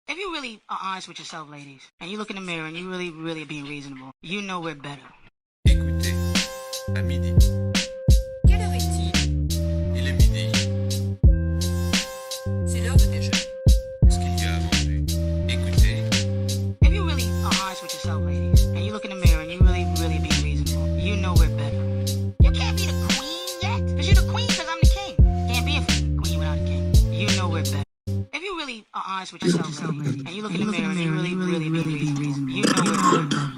If you really are honest with yourself, ladies, and you look in the mirror and you really being reasonable, you know we're better. Écoutez, à midi. Quelle heure est-il? Il est midi. C'est l'heure de déjeuner. Ce qu'il y a à manger. Écoutez. If you really are honest with yourself, ladies, and you look in the mirror and you really being reasonable, you know we're better. You can't be the queen yet, because you're the queen because I'm the king. Can't be a queen without a king. You know we're better. If you really are honest with yourself, ladies, and you look in the mirror and you really being reasonable, you know we're better.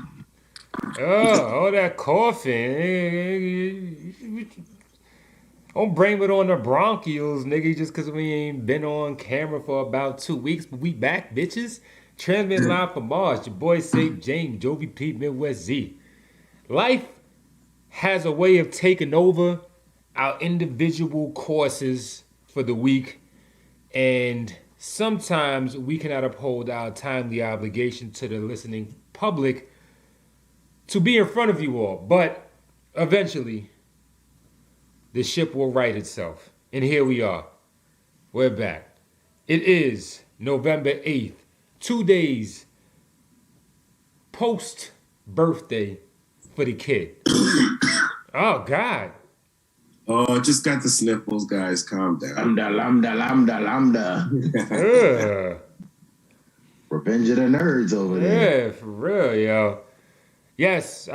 Oh, all that coughing. Don't blame it on the bronchioles, nigga, just because we ain't been on camera for about 2 weeks. But we back, bitches. Transmit live from Mars. Your boy Safe James, Jovi P, Midwest Z. Life has a way of taking over our individual courses for the week. And sometimes we cannot uphold our timely obligation to the listening public to be in front of you all. But eventually, the ship will right itself. And here we are. We're back. It is November 8th, 2 days post-birthday for the kid. Oh, God. Oh, just got the sniffles, guys. Calm down. Lambda. Revenge of the nerds over there. Yeah, for real, yo. Yes,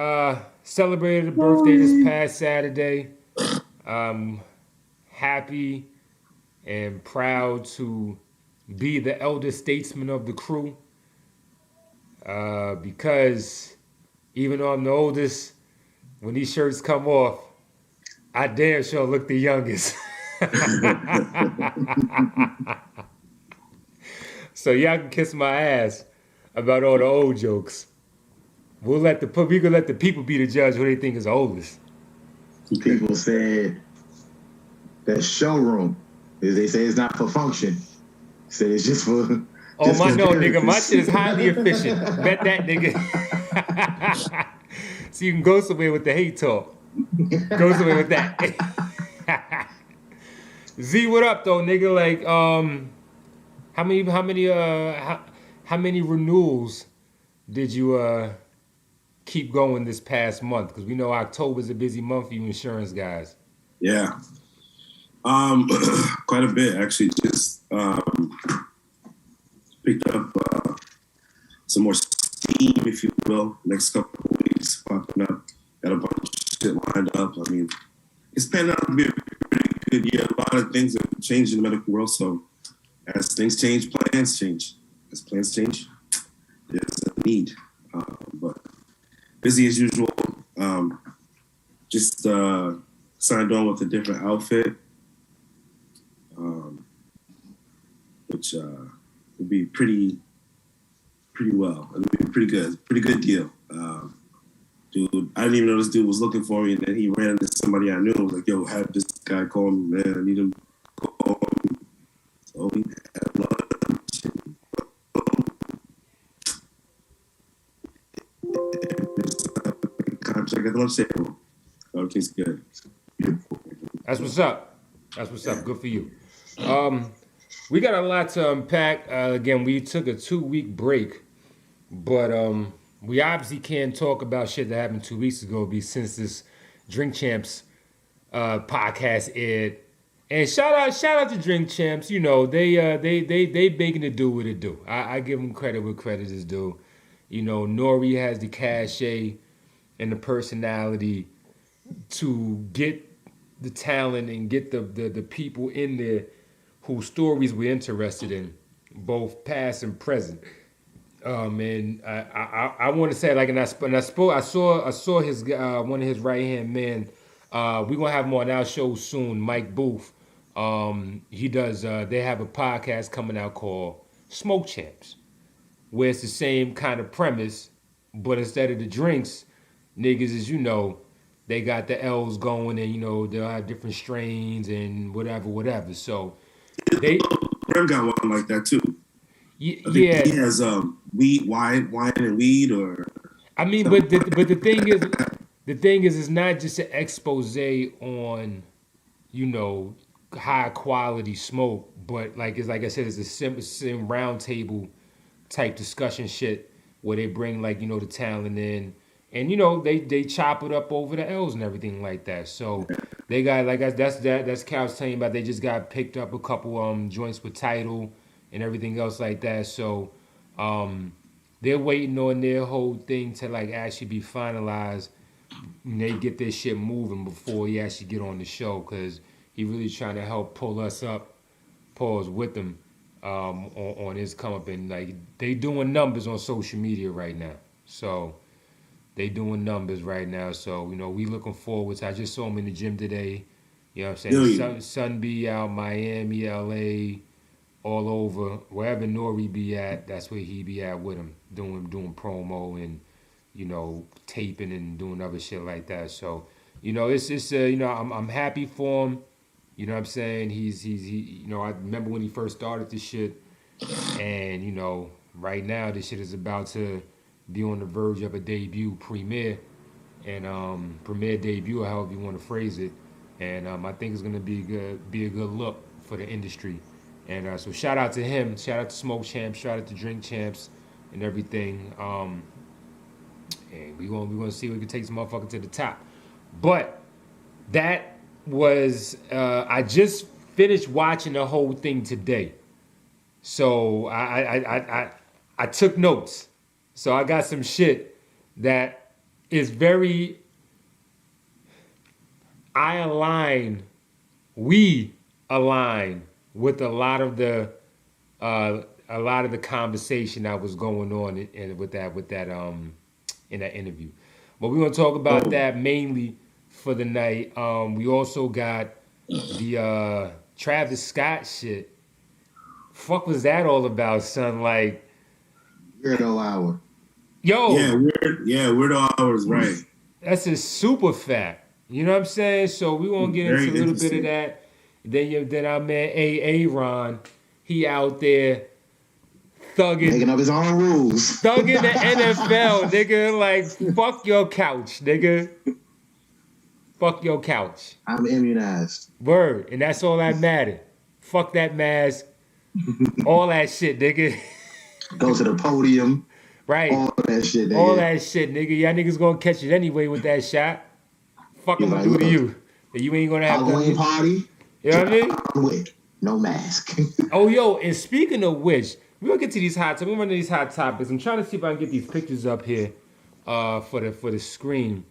celebrated a birthday this past Saturday. Happy and proud to be the elder statesman of the crew. Because even though I'm the oldest, when these shirts come off, I damn sure look the youngest. So y'all can kiss my ass about all the old jokes. We gonna let the people be the judge who they think is the oldest. People said that showroom, they say it's not for function. Said it's just for. Oh my no, nigga, my shit is highly efficient. Bet that, nigga. So you can go somewhere with the hate talk. Go somewhere with that. Z, what up though, nigga? Like, how many renewals did you keep going this past month? Because we know October's a busy month for you insurance guys. Yeah. Quite a bit, actually. Just picked up some more steam, if you will, next couple of weeks popping up. Got a bunch of shit lined up. I mean, it's panning out to be a pretty good year. A lot of things have changed in the medical world, so as things change, plans change. As plans change, there's a need. But busy as usual. Just signed on with a different outfit, which would be pretty well. It would be pretty good deal. Dude, I didn't even know this dude was looking for me, and then he ran into somebody I knew. I was like, yo, have this guy call me, man. I need him to call me. So we had lunch. Contract at the lunch table. Everything's good. That's what's up. Good for you. We got a lot to unpack. Again, we took a 2-week break, but we obviously can't talk about shit that happened 2 weeks ago since this Drink Champs podcast aired. And shout out to Drink Champs. You know, they begging to do what it do. I give them credit where credit is due. You know, Nori has the cachet and the personality to get the talent and get the people in there whose stories we're interested in, both past and present. And I want to say, like, I saw his one of his right hand men. We're gonna have him on our show soon, Mike Booth. He does. They have a podcast coming out called Smoke Champs, where it's the same kind of premise, but instead of the drinks, niggas, as you know, they got the L's going, and you know they'll have different strains and whatever. So they got one like that too. Yeah, he has wine and weed, or I mean, but the thing is, it's not just an expose on, you know, high quality smoke, but like I said, it's a same round table type discussion shit where they bring like the talent in, and they chop it up over the L's and everything like that. So they got like that's Cal's telling you about. They just got picked up a couple joints with Title and everything else like that. So they're waiting on their whole thing to like actually be finalized. And they get this shit moving before he actually get on the show, because he really trying to help pull us up, pause with them on his come up. And like they doing numbers on social media right now. So they doing numbers right now. So we looking forward to. I just saw him in the gym today. You know what I'm saying? Sun be out, Miami, LA, all over, wherever Nori be at, that's where he be at with him, doing promo and taping and doing other shit like that. So it's I'm happy for him. You know what I'm saying? He I remember when he first started this shit, and right now this shit is about to be on the verge of a debut premiere, and premiere debut, or however you want to phrase it. And I think it's gonna be a good look for the industry. And so shout out to him, shout out to Smoke Champs, shout out to Drink Champs and everything. And we're gonna see if we can take this motherfucker to the top. But that was I just finished watching the whole thing today. So I took notes. So I got some shit that is very we align with a lot of the conversation that was going on with that in that interview. But we're gonna talk about that mainly for the night. We also got the Travis Scott shit. Fuck was that all about, son? Like Weirdo Hour. Yo. Weirdo Hours, right. That's a super fact. You know what I'm saying? So we're gonna get into a little bit of that. Then our man Aaron, he out there thugging, making up his own rules. Thugging the NFL, nigga. Like, fuck your couch, nigga. Fuck your couch. I'm immunized. Word. And that's all that mattered. Fuck that mask. All that shit, nigga. Go to the podium. Right. All that shit, nigga. All that shit, nigga. Y'all niggas gonna catch it anyway with that shot. Fuck I'm gonna do to you. You ain't gonna have Halloween party. You know what I mean? With no mask. Oh, yo, and speaking of which, we're gonna get to these hot topics. We're running these hot topics. I'm trying to see if I can get these pictures up here for the screen.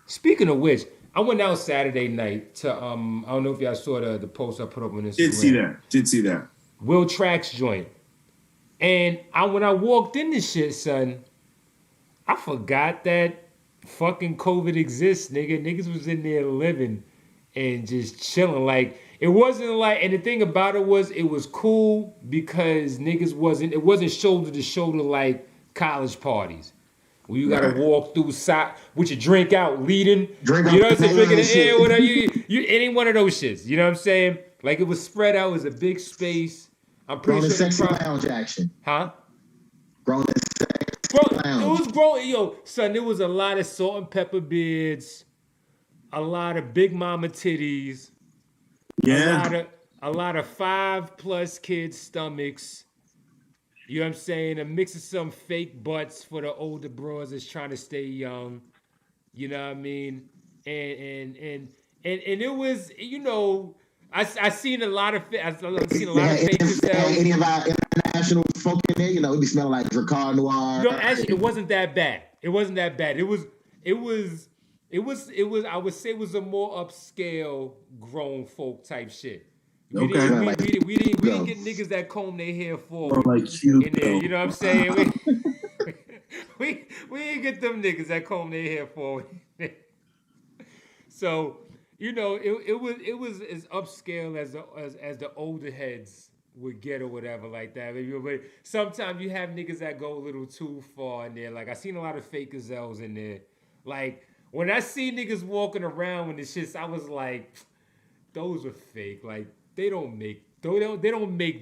Speaking of which, I went out Saturday night to I don't know if y'all saw the post I put up on Instagram. Did see that. Will Track's joint. And when I walked in this shit, son, I forgot that fucking COVID exists, nigga. Niggas was in there living and just chilling. Like, it wasn't like, and the thing about it was cool because niggas it wasn't shoulder to shoulder like college parties. Where you gotta walk through with your drink out, leading. You know what I'm saying? Drinking the air, whatever. It ain't one of those shits. You know what I'm saying? Like, it was spread out. It was a big space. I'm pretty grown sure. Sexy Lounge action. Huh? Grown Sexy Lounge. It was grown. Yo, son, there was a lot of salt and pepper beards, a lot of big mama titties. Yeah. A lot of 5+ kids' stomachs. You know what I'm saying? A mix of some fake butts for the older bros that's trying to stay young. You know what I mean? And it was, I seen a lot of fake yourselves. Any of our international folk in there, it be smelling like Dracar Noir. No, actually, it wasn't that bad. It wasn't that bad. It was. I would say it was a more upscale grown folk type shit. We didn't get niggas that comb their hair forward in there. You know what I'm saying? We didn't get them niggas that comb their hair forward. So it was as upscale as the older heads would get or whatever like that. But sometimes you have niggas that go a little too far in there. Like, I seen a lot of fake gazelles in there. Like, when I see niggas walking around with the shits, I was like, those are fake. Like, they don't make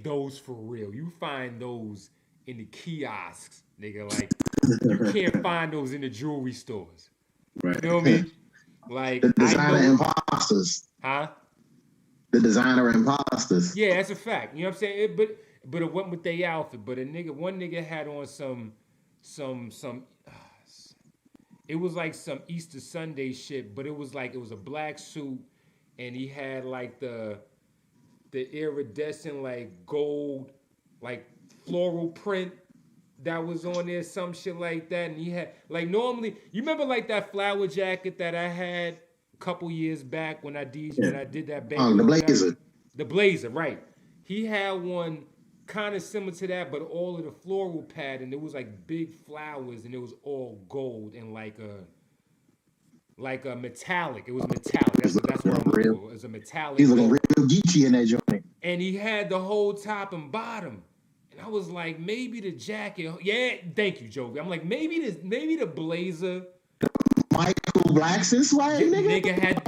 those for real. You find those in the kiosks, nigga. Like, you can't find those in the jewelry stores. Right. You know what I mean? Like, the designer imposters. Huh? The designer imposters. Yeah, that's a fact. You know what I'm saying? But but it went with their outfit. But one nigga had on some. It was like some Easter Sunday shit, but it was a black suit, and he had like the iridescent like gold, like floral print that was on there, some shit like that. And he had like normally, you remember like that flower jacket that I had a couple years back when I did that band. The blazer. The blazer, right? He had one kind of similar to that, but all of the floral pattern. It was like big flowers, and it was all gold and like a metallic. It was metallic. That's what I'm looking for. It was a metallic. He's looking real geeky in that joint. And he had the whole top and bottom. And I was like, maybe the jacket. Yeah, thank you, Jovi. I'm like, maybe the blazer. Michael Blackson swag, nigga. Nigga had.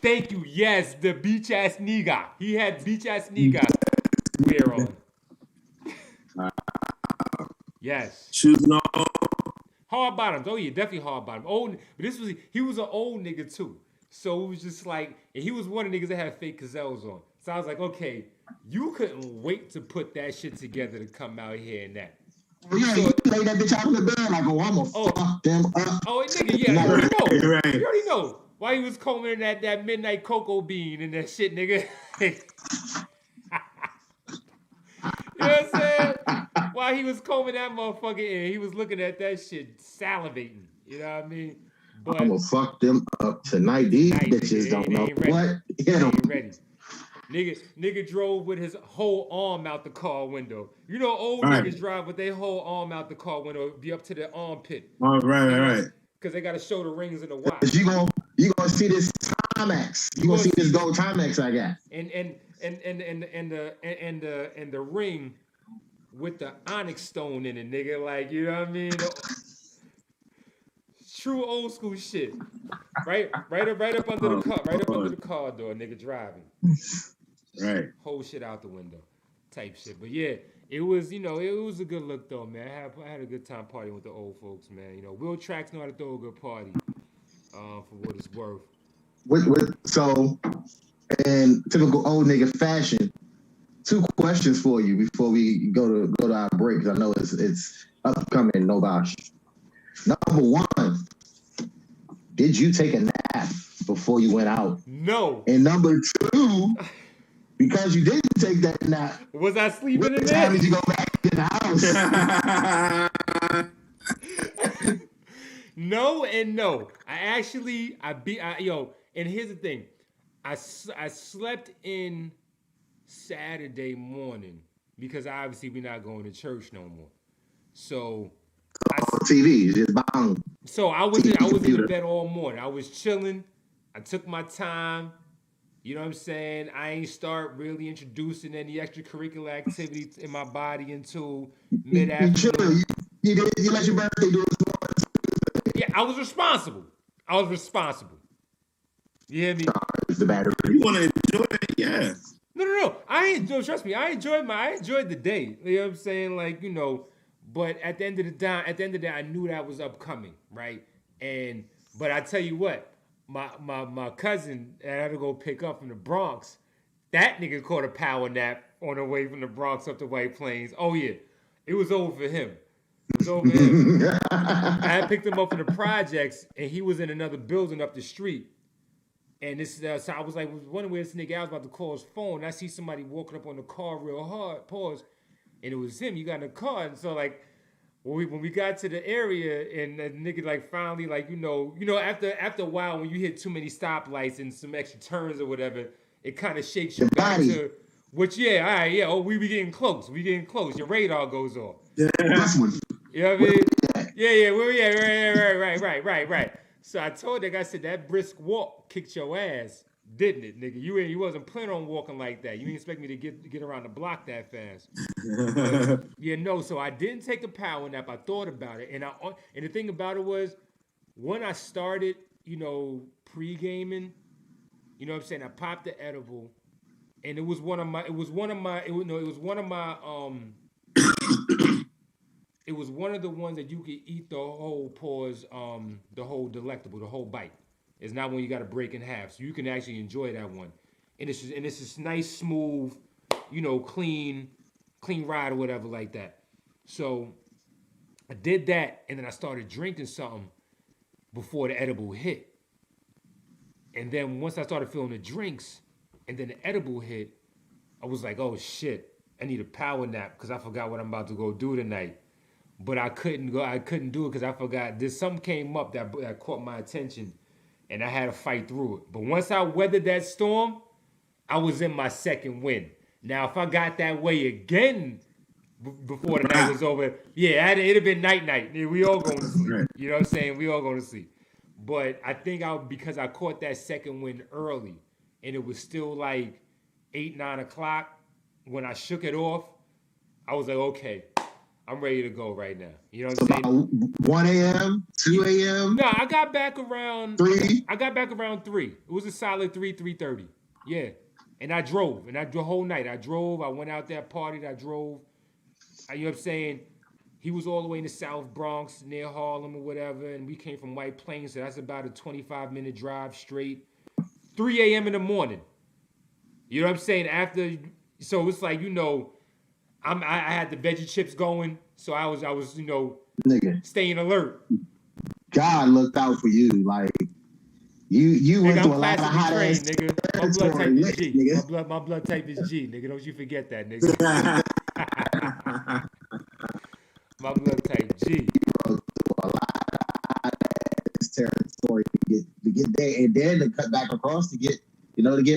Thank you. Yes, the beach ass nigga. He had beach ass nigga wear on. Yes. Shoes and all. Hard bottoms. Oh yeah, definitely hard bottom. Old, but he was an old nigga too. So it was just like, and he was one of the niggas that had fake gazelles on. So I was like, okay, you couldn't wait to put that shit together to come out here and that. Yeah, you lay that bitch out in the bed like, oh, I'm gonna fuck them up. Oh, nigga, yeah, you already know. Right. You already know. Why he was combing that midnight cocoa bean and that shit, nigga. You know what I'm saying? While he was combing that motherfucker in, he was looking at that shit, salivating. You know what I mean? But I'm gonna fuck them up tonight. These bitches don't know what hit them. Ain't ready. Nigga drove with his whole arm out the car window. You know, old niggas drive with their whole arm out the car window, be up to their armpit. Oh, right. Because they got to show the rings and the watch. You gonna see this Timex. You gonna see this gold Timex I got. And the ring with the onyx stone in it, nigga. Like, you know what I mean? True old school shit. Right up under the car, under the car door, nigga driving. Right. Whole shit out the window, type shit. But yeah, it was a good look though, man. I had a good time partying with the old folks, man. You know, Will Tracks know how to throw a good party, for what it's worth. So, in typical old nigga fashion, 2 questions for you before we go to our break, because I know it's upcoming. No bosh. Number 1, did you take a nap before you went out? No. And number 2, because you didn't take that nap, was I sleeping in what there? time did you go back to the house? No and no. And here's the thing. I slept in Saturday morning because obviously we're not going to church no more. So TV, just bound. So I was in the bed all morning. I was chilling. I took my time. You know what I'm saying? I ain't start really introducing any extracurricular activities in my body until mid-afternoon. You let your birthday do it. Yeah, I was responsible. You hear me? The battery. You want to enjoy it? Yeah. No. Trust me. I enjoyed the day. You know what I'm saying? Like, you know, but at the end of the day, I knew that was upcoming, right? But I tell you what, my cousin that I had to go pick up from the Bronx, that nigga caught a power nap on the way from the Bronx up to White Plains. Oh yeah, it was over for him. I had picked him up from the projects, and he was in another building up the street. And this, so I was like, wondering where this nigga. I was about to call his phone. And I see somebody walking up on the car real hard. Pause, and it was him. You got in the car, and so like, when we got to the area, and the nigga like finally like you know after a while when you hit too many stoplights and some extra turns or whatever, it kind of shakes you back to which all right, yeah. Oh, we getting close. Your radar goes off. Yeah. This one. You know what I mean? Yeah. Right. So I told that guy, I said, that brisk walk kicked your ass, didn't it, nigga? You wasn't planning on walking like that. You didn't expect me to get around the block that fast. So I didn't take a power nap. I thought about it. And the thing about it was, when I started, pre-gaming, you know what I'm saying? I popped the edible, and it was one of one of the ones that you could eat the whole the whole delectable, the whole bite. It's not one you got to break in half, so you can actually enjoy that one. And it's just nice, smooth, clean clean ride or whatever like that. So I did that, and then I started drinking something before the edible hit. And then once I started feeling the drinks, and then the edible hit, I was like, oh shit, I need a power nap because I forgot what I'm about to go do tonight. But I couldn't do it because I forgot. Something came up that caught my attention, and I had to fight through it. But once I weathered that storm, I was in my second win. Now, if I got that way again before the night was over, yeah, it'd have been night. We all going to sleep. You know what I'm saying? We all going to sleep. But I think because I caught that second win early, and it was still like 8, 9 o'clock, when I shook it off, I was like, okay, I'm ready to go right now. You know what I'm saying? About 1 a.m., 2 a.m.? No, I got back around 3. I got back around 3. It was a solid 3:30. Yeah. And I drove. And the whole night. I drove. I went out there, partied. I drove. You know what I'm saying? He was all the way in the South Bronx, near Harlem or whatever. And we came from White Plains, so that's about a 25-minute drive straight. 3 a.m. in the morning. You know what I'm saying? So it's like, you know, I had the veggie chips going, so I was you know, nigga, staying alert. God looked out for you, like you went through a lot of hot ass nigga. My blood type is G. Nigga. My blood type is G, nigga. Don't you forget that, nigga. My blood type G. Through a lot of hot ass territory to get there, and then to cut back across to get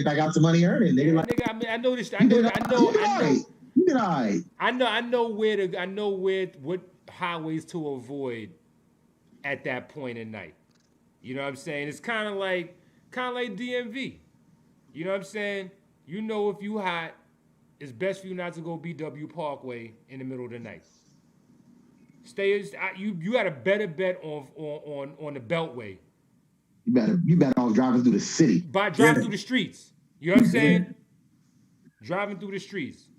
back out to money earning. Nigga, Yeah, like, nigga, I mean, I know this. I you know. did all right. You did all right. I know what highways to avoid at that point in night. You know what I'm saying? It's kind of like DMV. You know what I'm saying? You know, if you hot, it's best for you not to go BW Parkway in the middle of the night. You got a better bet on the Beltway. You better off driving through the city. By driving through the streets. You know what I'm saying? Driving through the streets.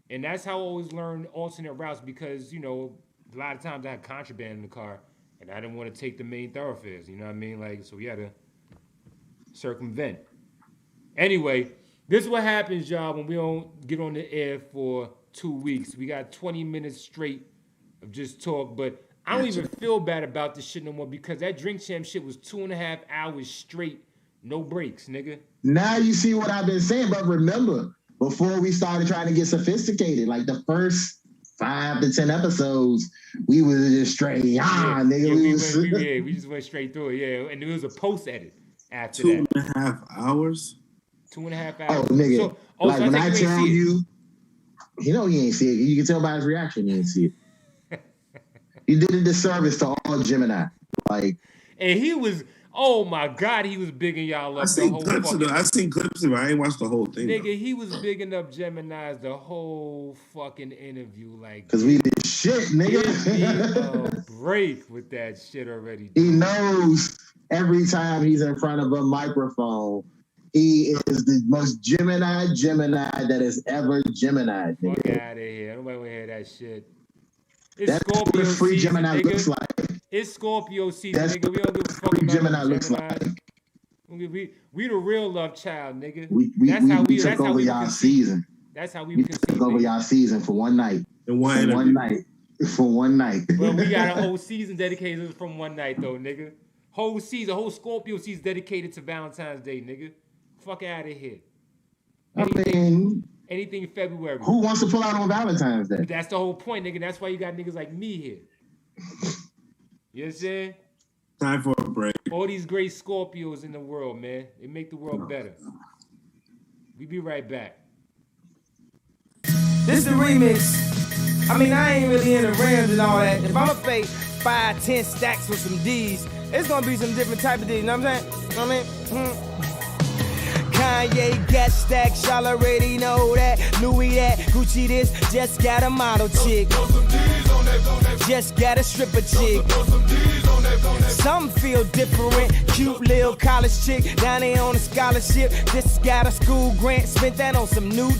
And that's how I always learned alternate routes because, you know, a lot of times I had contraband in the car and I didn't want to take the main thoroughfares. You know what I mean? Like, so we had to circumvent. Anyway, this is what happens, y'all, when we don't get on the air for 2 weeks. We got 20 minutes straight of just talk, but I don't even feel bad about this shit no more because that Drink Champ shit was 2.5 hours straight, no breaks, nigga. Now you see what I've been saying, but remember, before we started trying to get sophisticated, like the first 5 to 10 episodes, we was just straight, nigga. We just went straight through it, yeah. And there was a post edit after 2.5 hours? 2.5 hours. Oh, nigga. So like when I tell you, he ain't see it. You can tell by his reaction, he ain't see it. He did a disservice to all Gemini. Like, and he was, oh my God, he was bigging y'all up. I seen clips of it. I ain't watched the whole thing. Nigga, though. he was bigging up Gemini's the whole fucking interview. Like, because we did shit, nigga. Give me a break with that shit already. He knows every time he's in front of a microphone, he is the most Gemini that is ever Gemini. Fuck nigga. out of here. Nobody want to hear that shit. It's That's Scorpio what a free season, Gemini nigga. looks like. It's Scorpio season, That's nigga. We don't give a fuck Free about Gemini what looks Gemini. like. We the real love child, nigga. We took over y'all season. That's how we We took over y'all season for one night. For one night. But we got a whole season dedicated from one night, though, nigga. Whole Scorpio season dedicated to Valentine's Day, nigga. Fuck out of here. Anything in February. Who wants to pull out on Valentine's Day? That's the whole point, nigga. That's why you got niggas like me here. You know what I'm saying? Time for a break. All these great Scorpios in the world, man. They make the world better. We be right back. This the remix. I mean, I ain't really into Rams and all that. If I'ma pay 5, 10 stacks for some D's, it's gonna be some different type of D's. You know what I'm saying? You know what I mean? Kanye got stacks, y'all already know that. Louis that, Gucci this, just got a model chick. Just got a stripper chick. Some feel different, cute little college chick. Down there on a scholarship, just got a school grant. Spent that on some new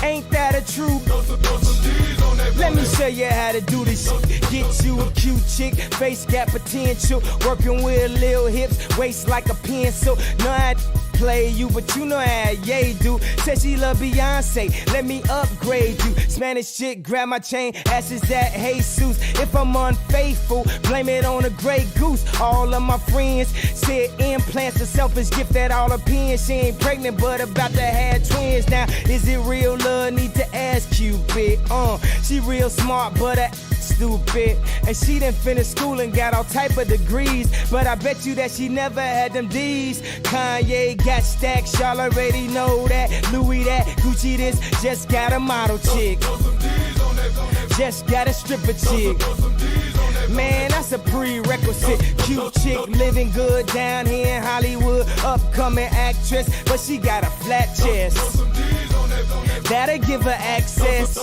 Ain't that a truth? Let me show you how to do this shit. Get you a cute chick, face got potential. Working with little hips, waist like a pencil. Know how play you, but you know how Ye do. Said she love Beyonce, let me upgrade you. Spanish shit, grab my chain, ashes that Jesus. If I'm unfaithful, blame it on a gray goose. All of my friends said implants a selfish gift that all opinions. She ain't pregnant, but about to have twins. Now, is it real love? Need to ask Cupid. She real smart, but stupid. And she done finished school and got all type of degrees. But I bet you that she never had them D's. Kanye got stacks, y'all already know that. Louis that, Gucci this, just got a model chick. Just got a stripper chick. Man, that's a prerequisite. Cute chick living good down here in Hollywood. Upcoming actress, but she got a flat chest. That'll give her access.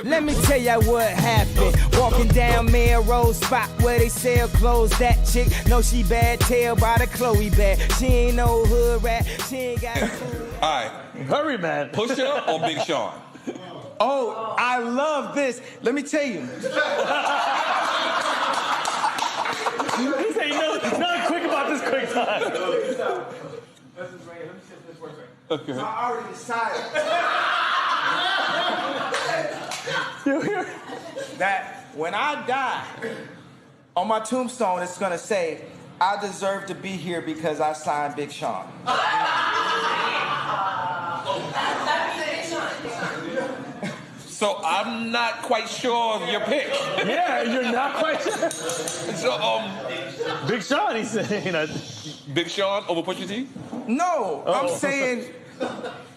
Let me tell ya what happened. Walking down Melrose, spot where they sell clothes. That chick know she bad, tell by the Chloe bag. She ain't no hood rat. She ain't got. All right, Hurry, man. Pusha or Big Sean? Oh, I love this. Let me tell you. He say nothing quick about this quick time. Okay. So I already decided that when I die, on my tombstone it's gonna say, I deserve to be here because I signed Big Sean. So I'm not quite sure of your pick. Yeah, you're not quite sure. So Big Sean, he's saying. Big Sean over Pusha T? No, I'm saying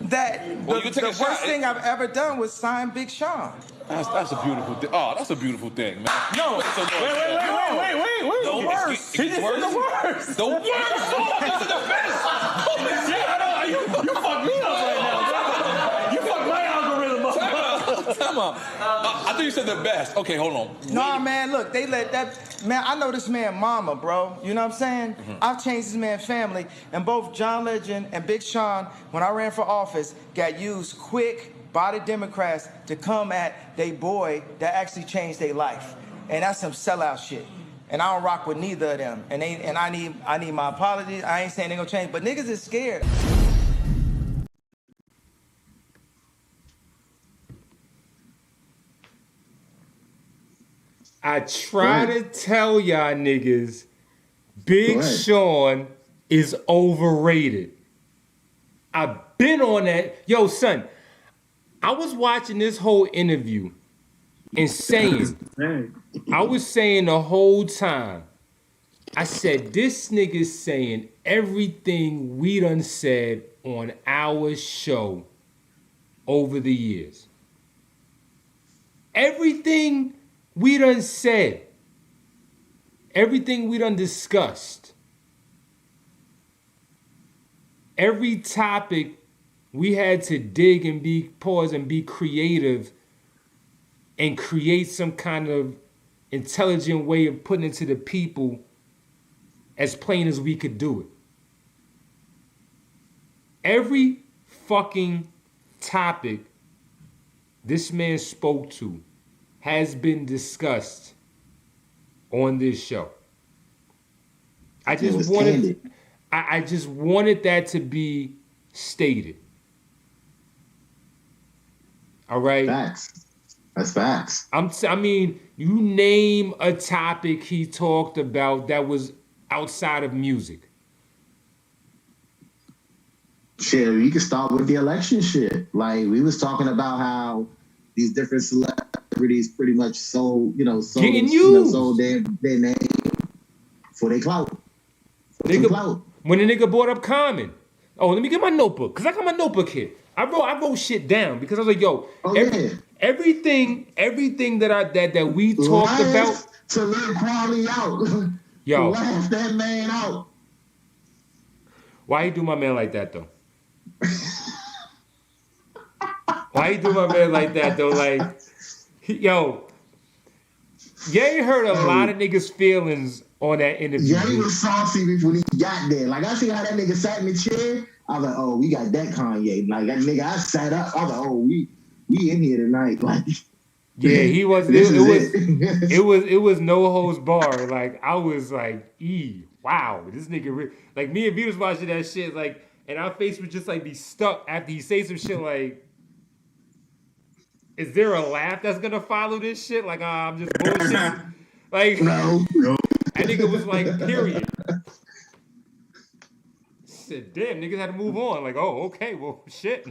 that Well, the you take a worst shot. thing I've ever done was sign Big Sean. That's a beautiful thing. Oh, that's a beautiful thing, man. No, Wait. The worst. He just said the worst. The worst. Oh, this is the best. Yeah, I know. You fucked me up right now, bro. You fucked my algorithm up. Come on. I thought you said the best. Okay, hold on. Nah, man, look, they let that. Man, I know this man mama, bro. You know what I'm saying? Mm-hmm. I've changed this man's family. And both John Legend and Big Sean, when I ran for office, got used quick by the Democrats to come at they boy that actually changed their life. And that's some sellout shit. And I don't rock with neither of them. And I need my apologies. I ain't saying they gonna change, but niggas is scared. I try to tell y'all niggas, Big Sean is overrated. I've been on that. Yo, son, I was watching this whole interview and I was saying the whole time, I said, this nigga's saying everything we done said on our show over the years. Everything we done said, everything we done discussed, every topic we had to dig and pause and be creative and create some kind of intelligent way of putting it to the people as plain as we could do it. Every fucking topic this man spoke to has been discussed on this show. I just wanted that to be stated. All right. Facts. That's facts. I mean, you name a topic he talked about that was outside of music. Shit, we could start with the election shit. Like, we was talking about how these different celebrities pretty much sold their name for their clout. When the nigga brought up Common. Oh, let me get my notebook, because I got my notebook here. I wrote shit down because I was like, yo, everything that we talked about. To let Quali out. Yo. Laugh that man out. Why you do my man like that, though? Why you do my man like that, though? Like, yo, Ye hurt a lot of niggas' feelings on that interview. Yeah, he was saucy when he got there. Like, I see how that nigga sat in the chair. I was like, oh, we got that Kanye. Like, that nigga, I sat up. I was like, oh, we in here tonight. Like, yeah, he was. It was no holds bar. Like, I was like, wow, this nigga like me and V was watching that shit like, and our face would just like be stuck after he say some shit like, is there a laugh that's gonna follow this shit? Like, I'm just bullshit. Like, No. that nigga was like, period. Shit, damn, niggas had to move on. Like, oh, okay, well, shit.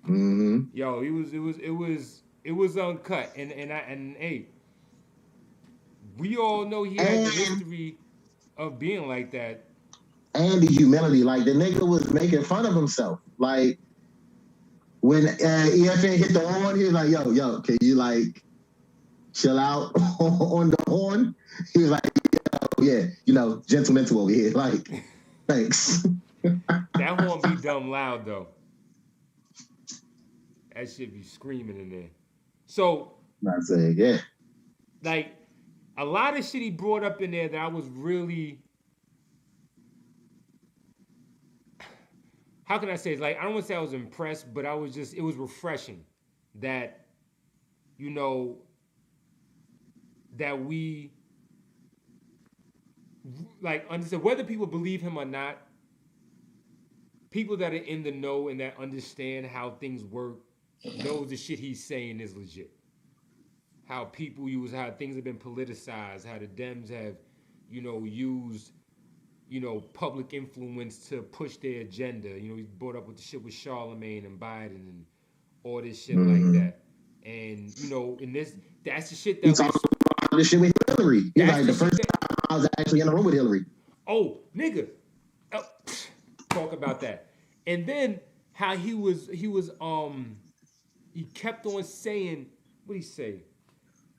Mm-hmm. Yo, it was uncut, and hey, we all know he had the history of being like that. And the humility, like the nigga was making fun of himself. Like when EFN hit the horn, he was like, yo, can you like chill out on the horn? He was like, yeah, gentlemental over here. Like, thanks. That horn be dumb loud though. That shit be screaming in there. So, Not saying, yeah. like, a lot of shit he brought up in there that I was really, how can I say it? Like, I don't want to say I was impressed, but it was refreshing that, that we, like, understand, whether people believe him or not, people that are in the know and that understand how things work knows the shit he's saying is legit. How people use, how things have been politicized, how the Dems have, used, public influence to push their agenda. He's brought up with the shit with Charlemagne and Biden and all this shit like that. And, that's the shit that He talked about this shit with Hillary. He's like, the first time I was actually in the room with Hillary. Oh, nigga. Talk about that. And then how he kept on saying, what'd he say?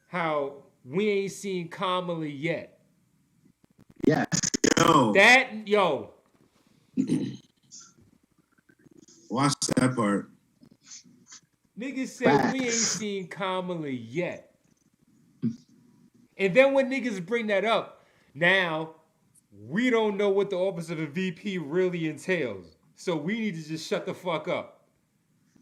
How we ain't seen Kamala yet. Yes. Yo. Watch that part. Niggas said we ain't seen Kamala yet. And then when niggas bring that up, now we don't know what the office of a VP really entails. So we need to just shut the fuck up.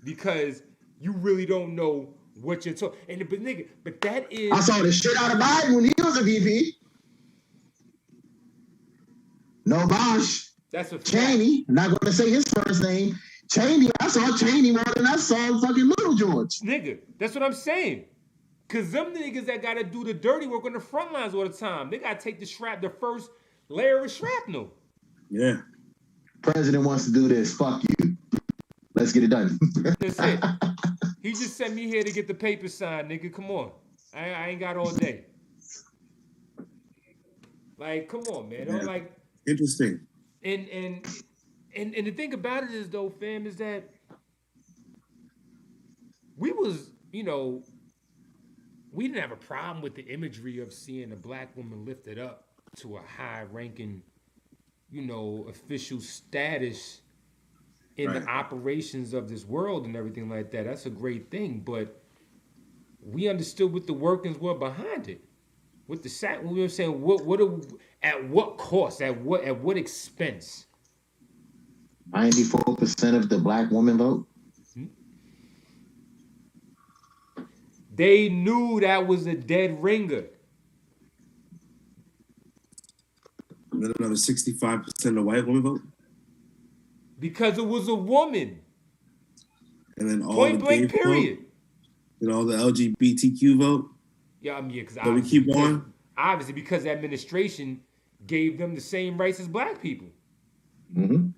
Because you really don't know what you're talking. But that is. I saw the shit out of Biden when he was a VP. No Bosch. That's a fact. Cheney. I'm not going to say his first name. Cheney. I saw Cheney more than I saw fucking Little George. Nigga, that's what I'm saying. Cause them niggas that gotta do the dirty work on the front lines all the time, they gotta take the first layer of shrapnel. Yeah. President wants to do this. Fuck you. Let's get it done. That's it. He just sent me here to get the paper signed, nigga. Come on. I ain't got all day. Like, come on, man. Yeah. Like, interesting. And the thing about it is though, fam, is that we was, we didn't have a problem with the imagery of seeing a black woman lifted up to a high-ranking, official status in the operations of this world and everything like that. That's a great thing, but we understood what the workings were behind it. With the we were saying, at what cost, at what expense? 94% of the black women vote. They knew that was a dead ringer. And then another 65% of white women vote. Because it was a woman. And then all point the blank gay period. Vote, and all the LGBTQ vote. Yeah, because so we keep on. Obviously, because the administration gave them the same rights as black people. Mm-hmm.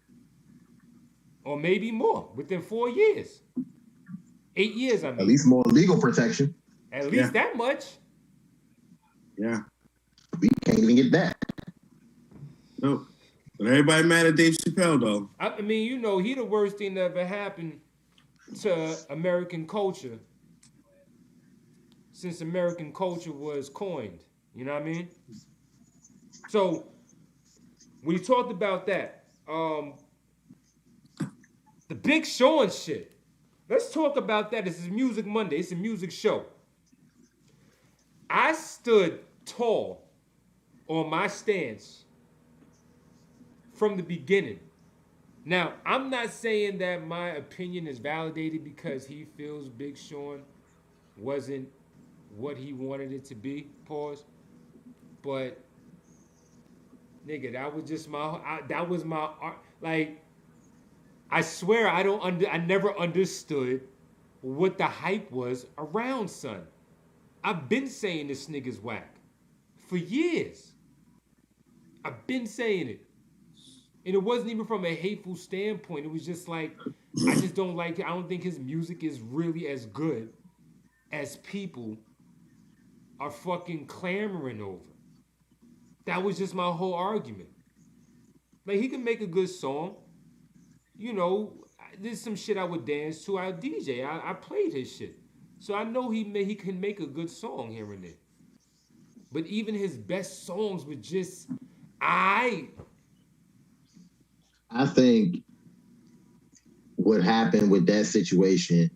Or maybe more within 4 years. 8 years, I mean. At least more legal protection. At least that much. Yeah. We can't even get that. Nope. But everybody mad at Dave Chappelle, though. I mean, he the worst thing that ever happened to American culture since American culture was coined. You know what I mean? So, when you talked about that, the Big Sean shit. Let's talk about that. This is Music Monday. It's a music show. I stood tall on my stance from the beginning. Now, I'm not saying that my opinion is validated because he feels Big Sean wasn't what he wanted it to be. Pause. But nigga, that was just that was my art. Like, I swear I never understood what the hype was around Son. I've been saying this nigga's whack for years. I've been saying it. And it wasn't even from a hateful standpoint. It was just like, I just don't like it. I don't think his music is really as good as people are fucking clamoring over. That was just my whole argument. Like, he can make a good song. You know, there's some shit I would dance to. I DJ. I played his shit. So I know he can make a good song here and there. But even his best songs were just, I think what happened with that situation,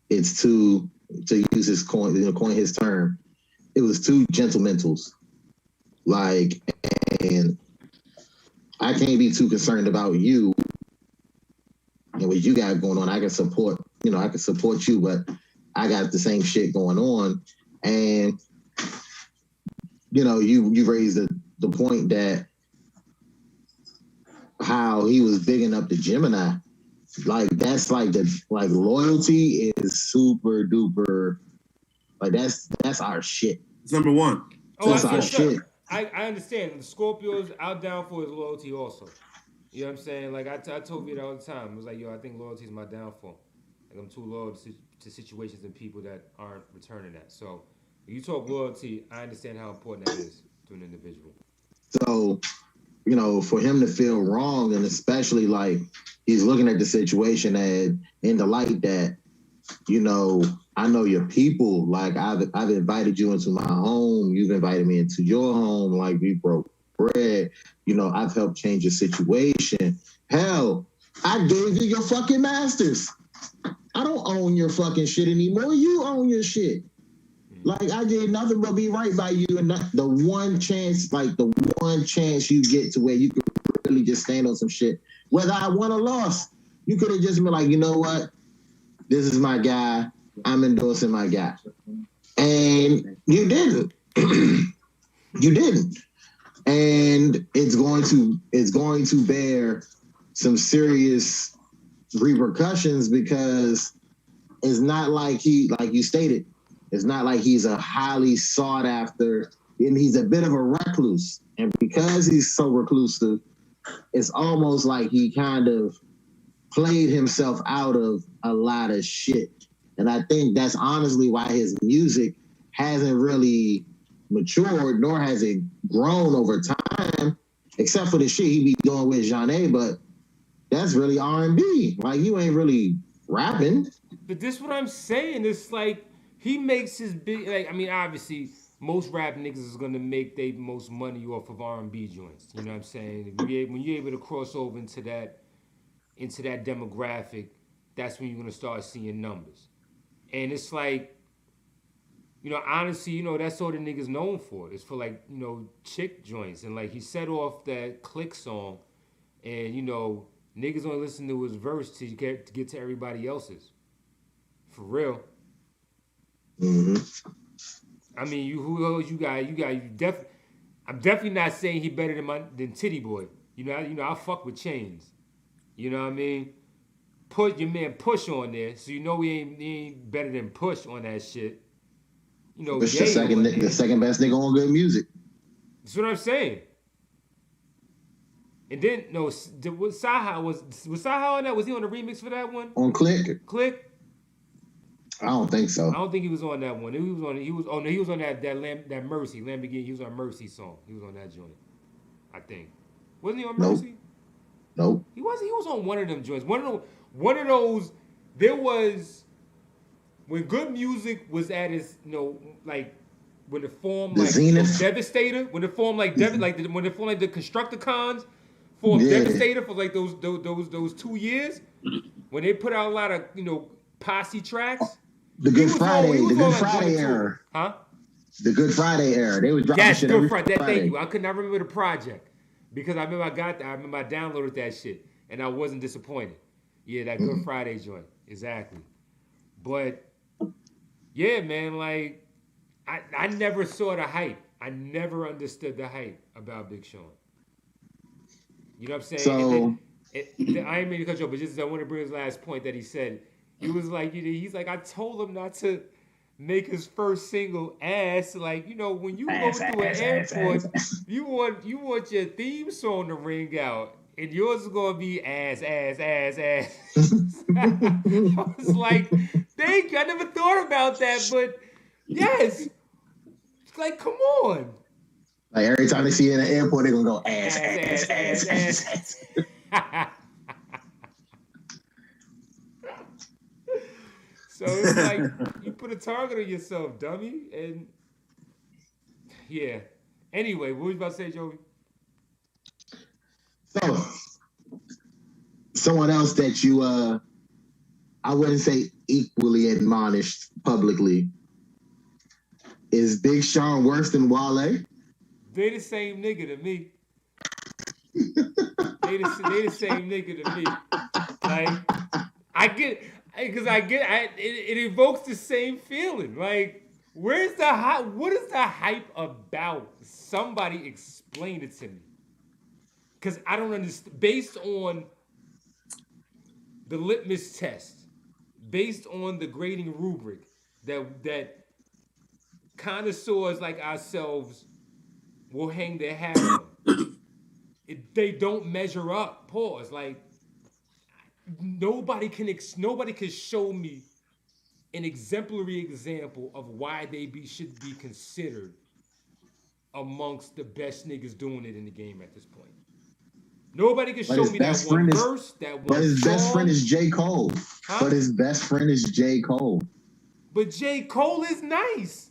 it's to use his coin his term, it was two gentlementals. Like, and I can't be too concerned about you and what you got going on. I can support you, but I got the same shit going on. And, you know, you raised the point that how he was bigging up the Gemini. Like, that's like loyalty is super duper. Like, that's our shit. It's number one. That's our shit. I understand. The Scorpios, our downfall is loyalty also. You know what I'm saying? Like, I told you that all the time. It was like, yo, I think loyalty is my downfall. Like, I'm too loyal to situations and people that aren't returning that. So, when you talk loyalty, I understand how important that is to an individual. So, you know, for him to feel wrong, and especially like he's looking at the situation in the light that, you know, I know your people. Like, I've invited you into my home. You've invited me into your home. Like, we broke bread. You know, I've helped change your situation. Hell, I gave you your fucking masters. I don't own your fucking shit anymore. You own your shit. Like, I did nothing but be right by you, and the one chance you get to where you could really just stand on some shit, whether I won or lost, you could have just been like, you know what? This is my guy. I'm endorsing my guy. And you didn't. You didn't. And it's going to bear some serious repercussions, because it's not like like you stated, it's not like he's a highly sought after, and he's a bit of a recluse. And because he's so reclusive, it's almost like he kind of played himself out of a lot of shit. And I think that's honestly why his music hasn't really matured, nor has it grown over time, except for the shit he be doing with Jeanne. But that's really R&B. Like, you ain't really rapping. But this is what I'm saying. It's like, he makes his big, like, I mean, obviously, most rap niggas is gonna make their most money off of R&B joints. You know what I'm saying? When you're able to cross over into that demographic, that's when you're gonna start seeing numbers. And it's like, you know, honestly, you know, that's all the niggas known for. It's for, like, you know, chick joints. And, like, he set off that Click song, and, you know, niggas only listen to his verse to get to everybody else's. For real. Mm-hmm. I mean, who else you got? I'm definitely not saying he better than Titty Boy. You know, I fuck with Chains. You know what I mean? Put your man Push on there, so you know he ain't better than Push on that shit. You know, Push the second best nigga on good music. That's what I'm saying. And then was Saha on that? Was he on the remix for that one? On Click? Click? I don't think so. I don't think he was on that one. He was on that Mercy Lamborghini. He was on Mercy song. He was on that joint, I think. Wasn't he on Mercy? Nope. He was on one of them joints. One of those. There was, when good music was at its, you know, like when it formed like Devastator, when it formed like when it formed like the Constructicons formed Devastator for like those 2 years, when they put out a lot of, you know, posse tracks. The Good Friday era. Huh? The Good Friday era. They was dropping shit every Friday. Thank you. I could not remember the project because I remember I downloaded that shit and I wasn't disappointed. Yeah, that Good Friday joint. Exactly. But yeah, man, like I never saw the hype. I never understood the hype about Big Sean. You know what I'm saying? So I ain't mean to cut you off, but just I want to bring his last point that he said. He was like, he's like, I told him not to make his first single ass. Like, when you go through an airport, you want your theme song to ring out, and yours is gonna be ass, ass, ass, ass. I was like, thank you. I never thought about that, but yes, it's like, come on. Like every time they see you in the airport, they're gonna go ass, Ass, ass, ass, ass, ass, ass. So it's like you put a target on yourself, dummy. And yeah. Anyway, what was you about to say, Joey? So someone else that you I wouldn't say equally admonished publicly. Is Big Sean worse than Wale? They the same nigga to me. they the same nigga to me. Like it evokes the same feeling. Like, where's the hype? What is the hype about? Somebody explain it to me. Because I don't understand. Based on the litmus test, based on the grading rubric that connoisseurs like ourselves will hang their hat on. They don't measure up. Pause. Like, nobody can show me an exemplary example of why they should be considered amongst the best niggas doing it in the game at this point. Nobody can show me that one verse, that one song. But his best friend is J. Cole. Huh? But his best friend is J. Cole. But J. Cole is nice.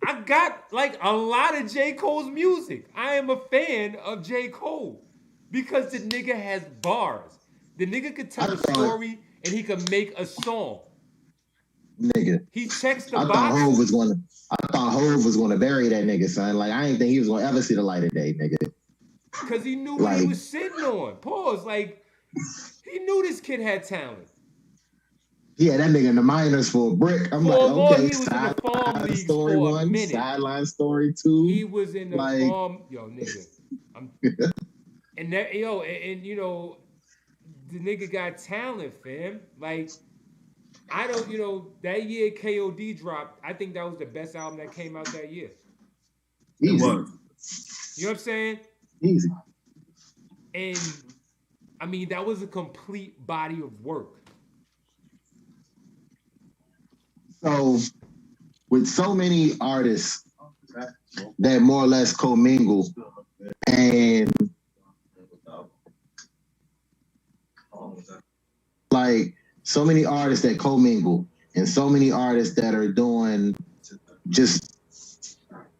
I got like a lot of J. Cole's music. I am a fan of J. Cole because the nigga has bars. The nigga could tell a story and he could make a song. Nigga. He checks the I box. thought Hov was gonna bury that nigga, son. Like, I didn't think he was gonna ever see the light of day, nigga. Because he knew what he was sitting on. Pause. Like, he knew this kid had talent. Yeah, that nigga in the minors for a brick. I'm like, okay, he was in the farm leagues story for a one, minute. sideline story two. He was in the farm. Yo, nigga. And that, and you know, the nigga got talent, fam. Like, I don't, that year KOD dropped, I think that was the best album that came out that year. Easy. You know what I'm saying? Easy. And I mean, that was a complete body of work. So, with so many artists that more or less commingle, and like so many artists that commingle, and so many artists that are doing just,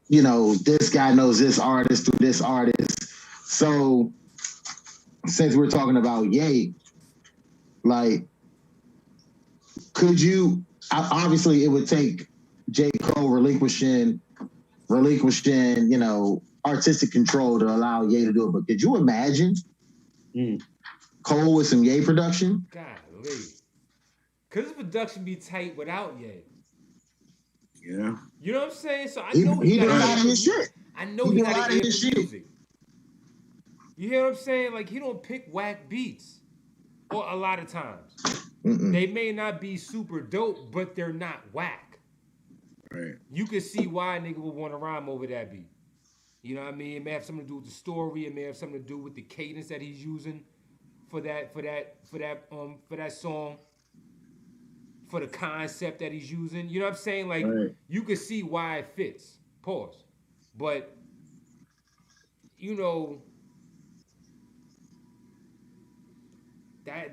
this guy knows this artist through this artist. So, since we're talking about Ye, like, could you? Obviously, it would take J. Cole relinquishing, artistic control to allow Ye to do it. But could you imagine Cole with some Ye production? Golly. Because his production be tight without Ye. Yeah. You know what I'm saying? So I He know did a lot of his shit. I know he got to his music. You hear what I'm saying? Like, he don't pick whack beats. Or a lot of times. They may not be super dope, but they're not whack. Right. You can see why a nigga would want to rhyme over that beat. You know what I mean? It may have something to do with the story. It may have something to do with the cadence that he's using for that song. For the concept that he's using. You know what I'm saying? Like, You can see why it fits. Pause. But,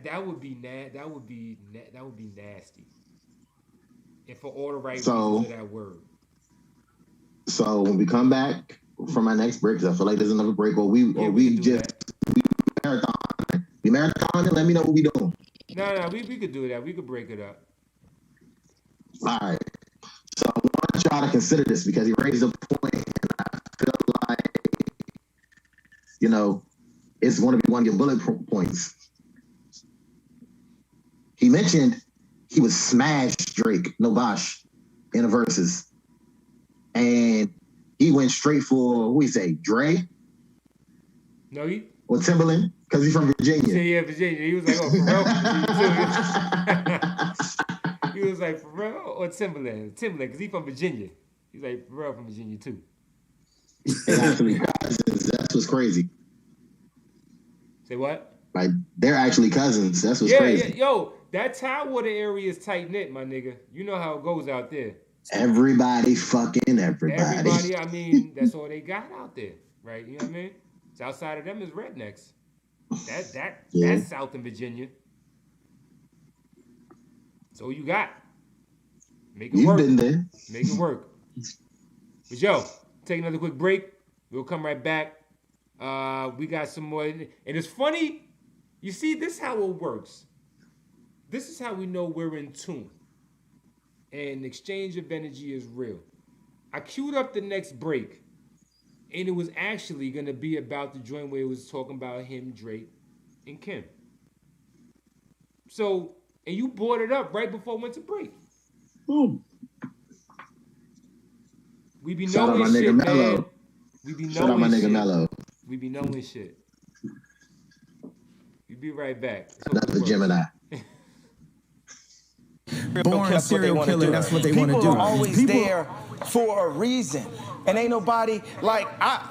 that would be nasty. And for all the right reasons of that word. So when we come back from our next break, because I feel like there's another break, we marathon. We marathon and let me know what we doing. No, we could do that. We could break it up. All right. So I want y'all to consider this because he raised a point, and I feel like, it's going to be one of your bullet points. He mentioned he would smash Drake, no Bosh, in a verses. And he went straight for, Dre? No, Or Timberland, because he's from Virginia. Yeah, Virginia. He was like, oh, Pharrell. He was like, Pharrell or Timberland? Timberland, because he's from Virginia. He's like, Pharrell from Virginia, too. They're actually cousins. That's what's crazy. Say what? Like, they're actually cousins. That's what's crazy. Yeah, yo, that Tidewater area is tight-knit, my nigga. You know how it goes out there. Everybody fucking everybody. Everybody, I mean, that's all they got out there, right? You know what I mean? So outside of them is rednecks. That's South in Virginia. So you got. Make it work. You've been there. Make it work. But yo, take another quick break. We'll come right back. We got some more. And it's funny. You see, this is how it works. This is how we know we're in tune. And exchange of energy is real. I queued up the next break. And it was actually going to be about the joint where it was talking about him, Drake, and Kim. So, and you brought it up right before I went to break. Ooh. We be Shout out knowing my shit, nigga man. Mello. We be knowing Shout out my nigga shit. Mello. We be knowing shit. We be right back. Another Gemini. Born a serial killer, that's what they want to do. People are always there for a reason. And ain't nobody, like, I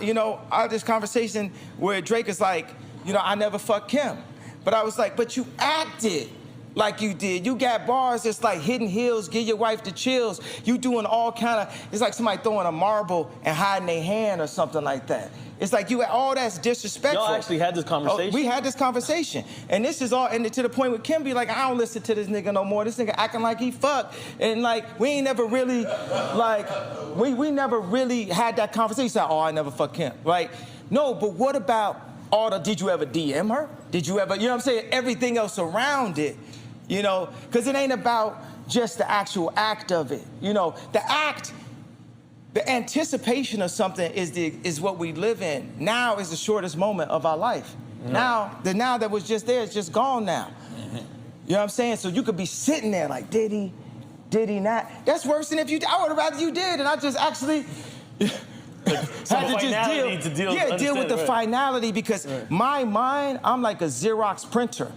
had this conversation where Drake is like, I never fucked Kim. But I was like, but you acted like you did. You got bars that's like hidden heels, give your wife the chills. You doing all kind of, it's like somebody throwing a marble and hiding their hand or something like that. It's like all that's disrespectful. Y'all actually had this conversation? We had this conversation. And this is all, and to the point where Kim be like, I don't listen to this nigga no more. This nigga acting like he fucked. And like, we ain't never really, like, we never really had that conversation. He's like, oh, I never fucked Kim. Like, no, but what about did you ever DM her? Did you ever, what I'm saying? Everything else around it, because it ain't about just the actual act of it. The act, the anticipation of something is what we live in. Now is the shortest moment of our life. Mm-hmm. Now that was just there, it's just gone now. Mm-hmm. You know what I'm saying? So you could be sitting there like, did he not? That's worse than if you, I would have rather you did, and I just actually had to just deal with the finality, because my mind, I'm like a Xerox printer.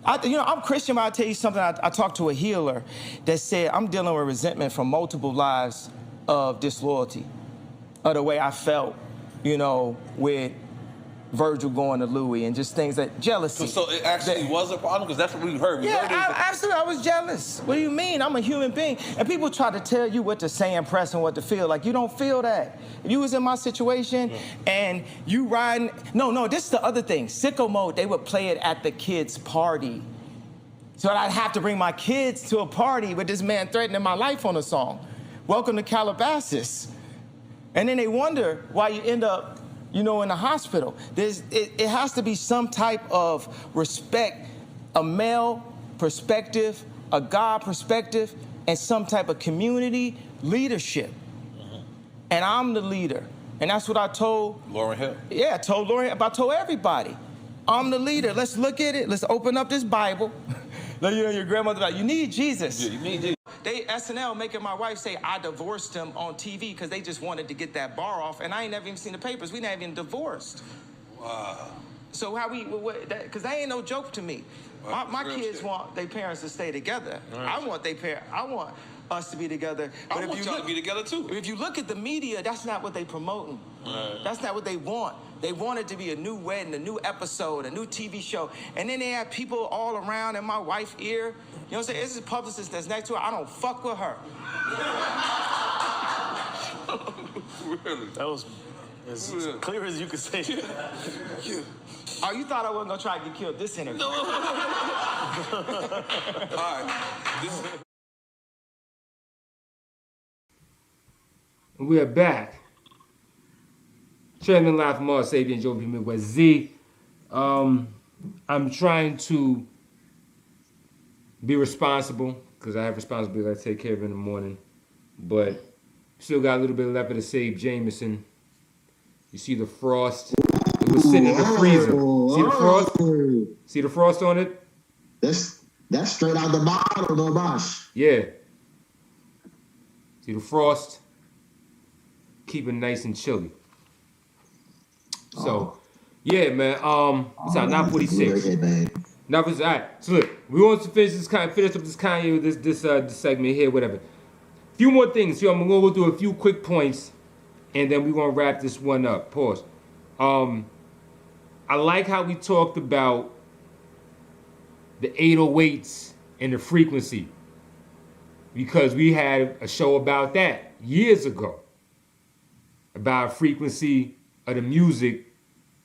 I'm Christian, but I'll tell you something. I talked to a healer that said, I'm dealing with resentment from multiple lives of disloyalty, of the way I felt, with Virgil going to Louis and just things that jealousy. So it actually was a problem, because that's what we heard. Absolutely, I was jealous. What do you mean? I'm a human being. And people try to tell you what to say and press and what to feel. Like, you don't feel that. If you was in my situation and you riding, no, this is the other thing. Sicko Mode, they would play it at the kids' party. So I'd have to bring my kids to a party with this man threatening my life on a song. Welcome to Calabasas. And then they wonder why you end up, in the hospital. It has to be some type of respect, a male perspective, a God perspective, and some type of community leadership. And I'm the leader. And that's what I told Lauryn Hill. Yeah, I told Lauryn, but I told everybody. I'm the leader. Let's look at it. Let's open up this Bible. Your grandmother like, you need Jesus. Yeah, you need Jesus. They SNL making my wife say I divorced him on TV because they just wanted to get that bar off, and I ain't never even seen the papers. We not even divorced. Wow. So how because that ain't no joke to me. Wow, my kids want their parents to stay together. Right. I want us to be together. But I want y'all to be together too. If you look at the media, that's not what they promoting. Right. That's not what they want. They want it to be a new wedding, a new episode, a new TV show. And then they have people all around in my wife's ear. You know what I'm saying? This is a publicist that's next to her. I don't fuck with her. Really? That was as clear as you could say. Yeah. Oh, you thought I wasn't going to try to get killed this interview? No. All right. We are back. Trailing live from Mars, Savior, and Joe P. Midwest Z. I'm trying to be responsible, because I have responsibility I take care of in the morning. But still got a little bit left of the save Jameson. You see the frost? It was sitting in the freezer. See the frost? See the frost on it? That's straight out the bottle, no bosh. Yeah. See the frost? Keep it nice and chilly. So, Yeah, man. It's out 9:46. Now, all right. So look, we want to finish up this Kanye, this segment here, whatever. Few more things. So I'm gonna go through a few quick points, and then we're gonna wrap this one up. Pause. I like how we talked about the 808s and the frequency, because we had a show about that years ago, about frequency of the music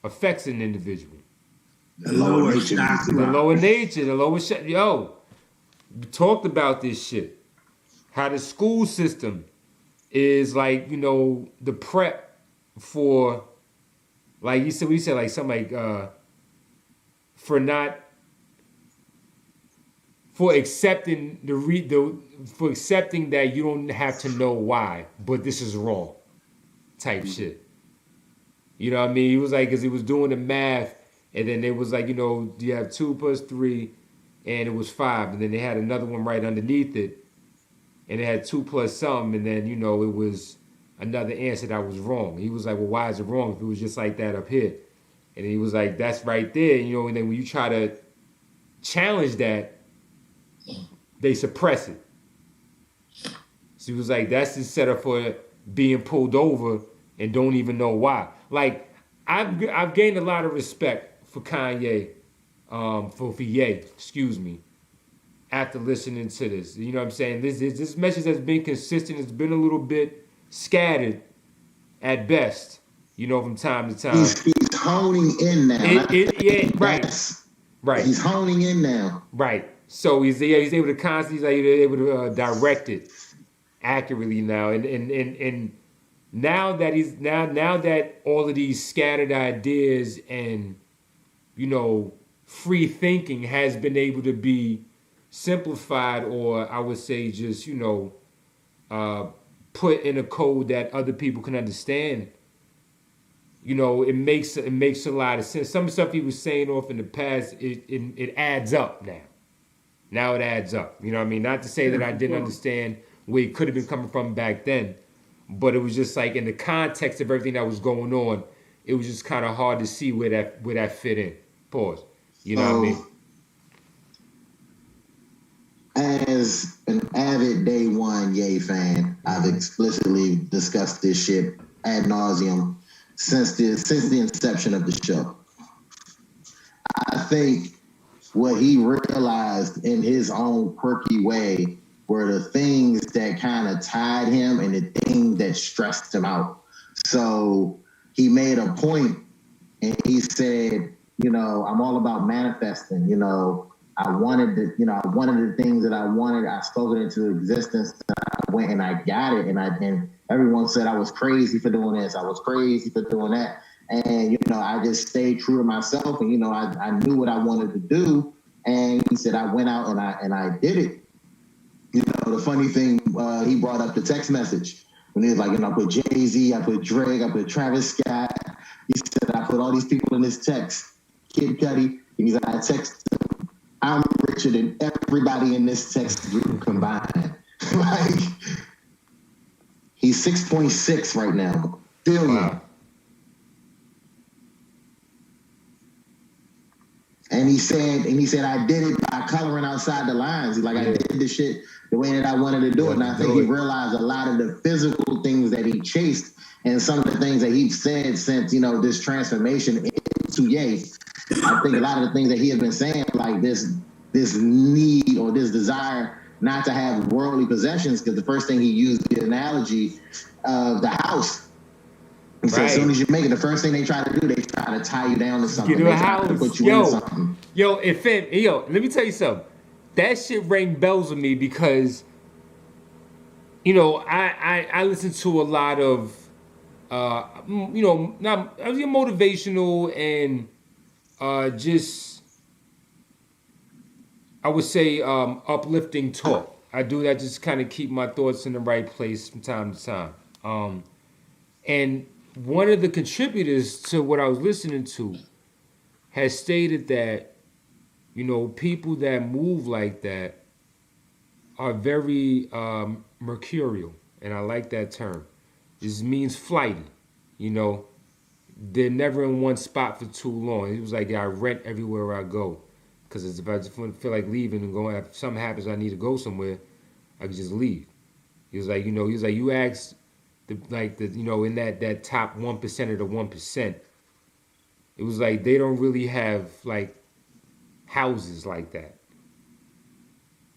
affects an individual. The lower nature. The lower yo, we talked about this shit. How the school system is like, the prep for, like you said, we said like something like for accepting for accepting that you don't have to know why, but this is wrong, type shit. You know what I mean? He was like, because he was doing the math, and then it was like, you have 2 plus 3, and it was 5, and then they had another one right underneath it, and it had 2 plus something, and then it was another answer that was wrong. He was like, well, why is it wrong if it was just like that up here? And he was like, that's right there, and then when you try to challenge that, they suppress it. So he was like, that's the setup for being pulled over and don't even know why. Like, I've gained a lot of respect for Kanye, for Ye, excuse me, after listening to this. You know what I'm saying? This message has been consistent. It's been a little bit scattered at best, from time to time. He's honing in now. Right. He's honing in now. Right. So he's able to constantly, able to direct it accurately now, and now that all of these scattered ideas and free thinking has been able to be simplified, or I would say just put in a code that other people can understand. It makes a lot of sense. Some of the stuff he was saying off in the past, it adds up now. Now it adds up. You know what I mean? Not to say that I didn't understand where it could have been coming from back then, but it was just like in the context of everything that was going on, it was just kind of hard to see where that fit in. Pause. You know what I mean? As an avid Day One Ye fan, I've explicitly discussed this shit ad nauseum since the inception of the show. I think what he realized in his own quirky way were the things that kind of tied him and the things that stressed him out. So he made a point and he said, I'm all about manifesting. I wanted the things that I wanted. I spoke it into existence. I went and I got it. And everyone said I was crazy for doing this. I was crazy for doing that. And, I just stayed true to myself. And, I knew what I wanted to do. And he said, I went out and I did it. The funny thing, he brought up the text message. When he was like, I put Jay-Z, I put Drake, I put Travis Scott. He said, I put all these people in this text. Kid Cudi. He said, I texted them. I'm richer than everybody in this text group combined. Like, he's 6.6 right now. Billion. Wow. And he said, I did it by coloring outside the lines. He's like, I did this shit the way that I wanted to do it. And I think he realized a lot of the physical things that he chased and some of the things that he said since, this transformation into Ye. I think a lot of the things that he has been saying, like this need or this desire not to have worldly possessions, because the first thing he used the analogy of the house. And so as soon as you make it, the first thing they try to do, they try to tie you down to something. Get a they house. try to put you in something. Let me tell you something. That shit rang bells with me because, I listen to a lot of, not motivational and just, I would say, uplifting talk. I do that just kind of keep my thoughts in the right place from time to time. And one of the contributors to what I was listening to has stated that, people that move like that are very mercurial. And I like that term. This means flighty, they're never in one spot for too long. He was like, yeah, I rent everywhere I go. Because if I just feel like leaving and going, if something happens, I need to go somewhere, I can just leave. He was like, you ask, in that top 1% of the 1%, it was like they don't really have, like, houses like that.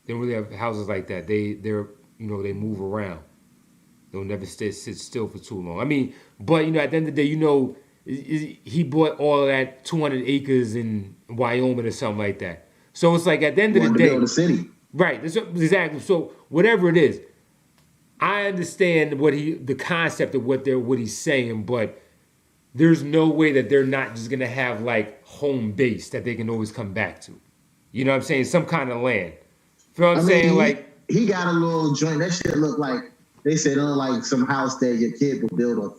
They don't really have houses like that. They're they move around. They'll never sit still for too long. I mean, but at the end of the day, he bought all of that 200 acres in Wyoming or something like that. So it's like at the end of the day, build a city. Right? Exactly. So whatever it is, I understand the concept of what he's saying, but there's no way that they're not just gonna have like home base that they can always come back to. You know what I'm saying? Some kind of land. Feel what I'm saying? He got a little joint. That shit looked like, they said it looked like some house that your kid would build on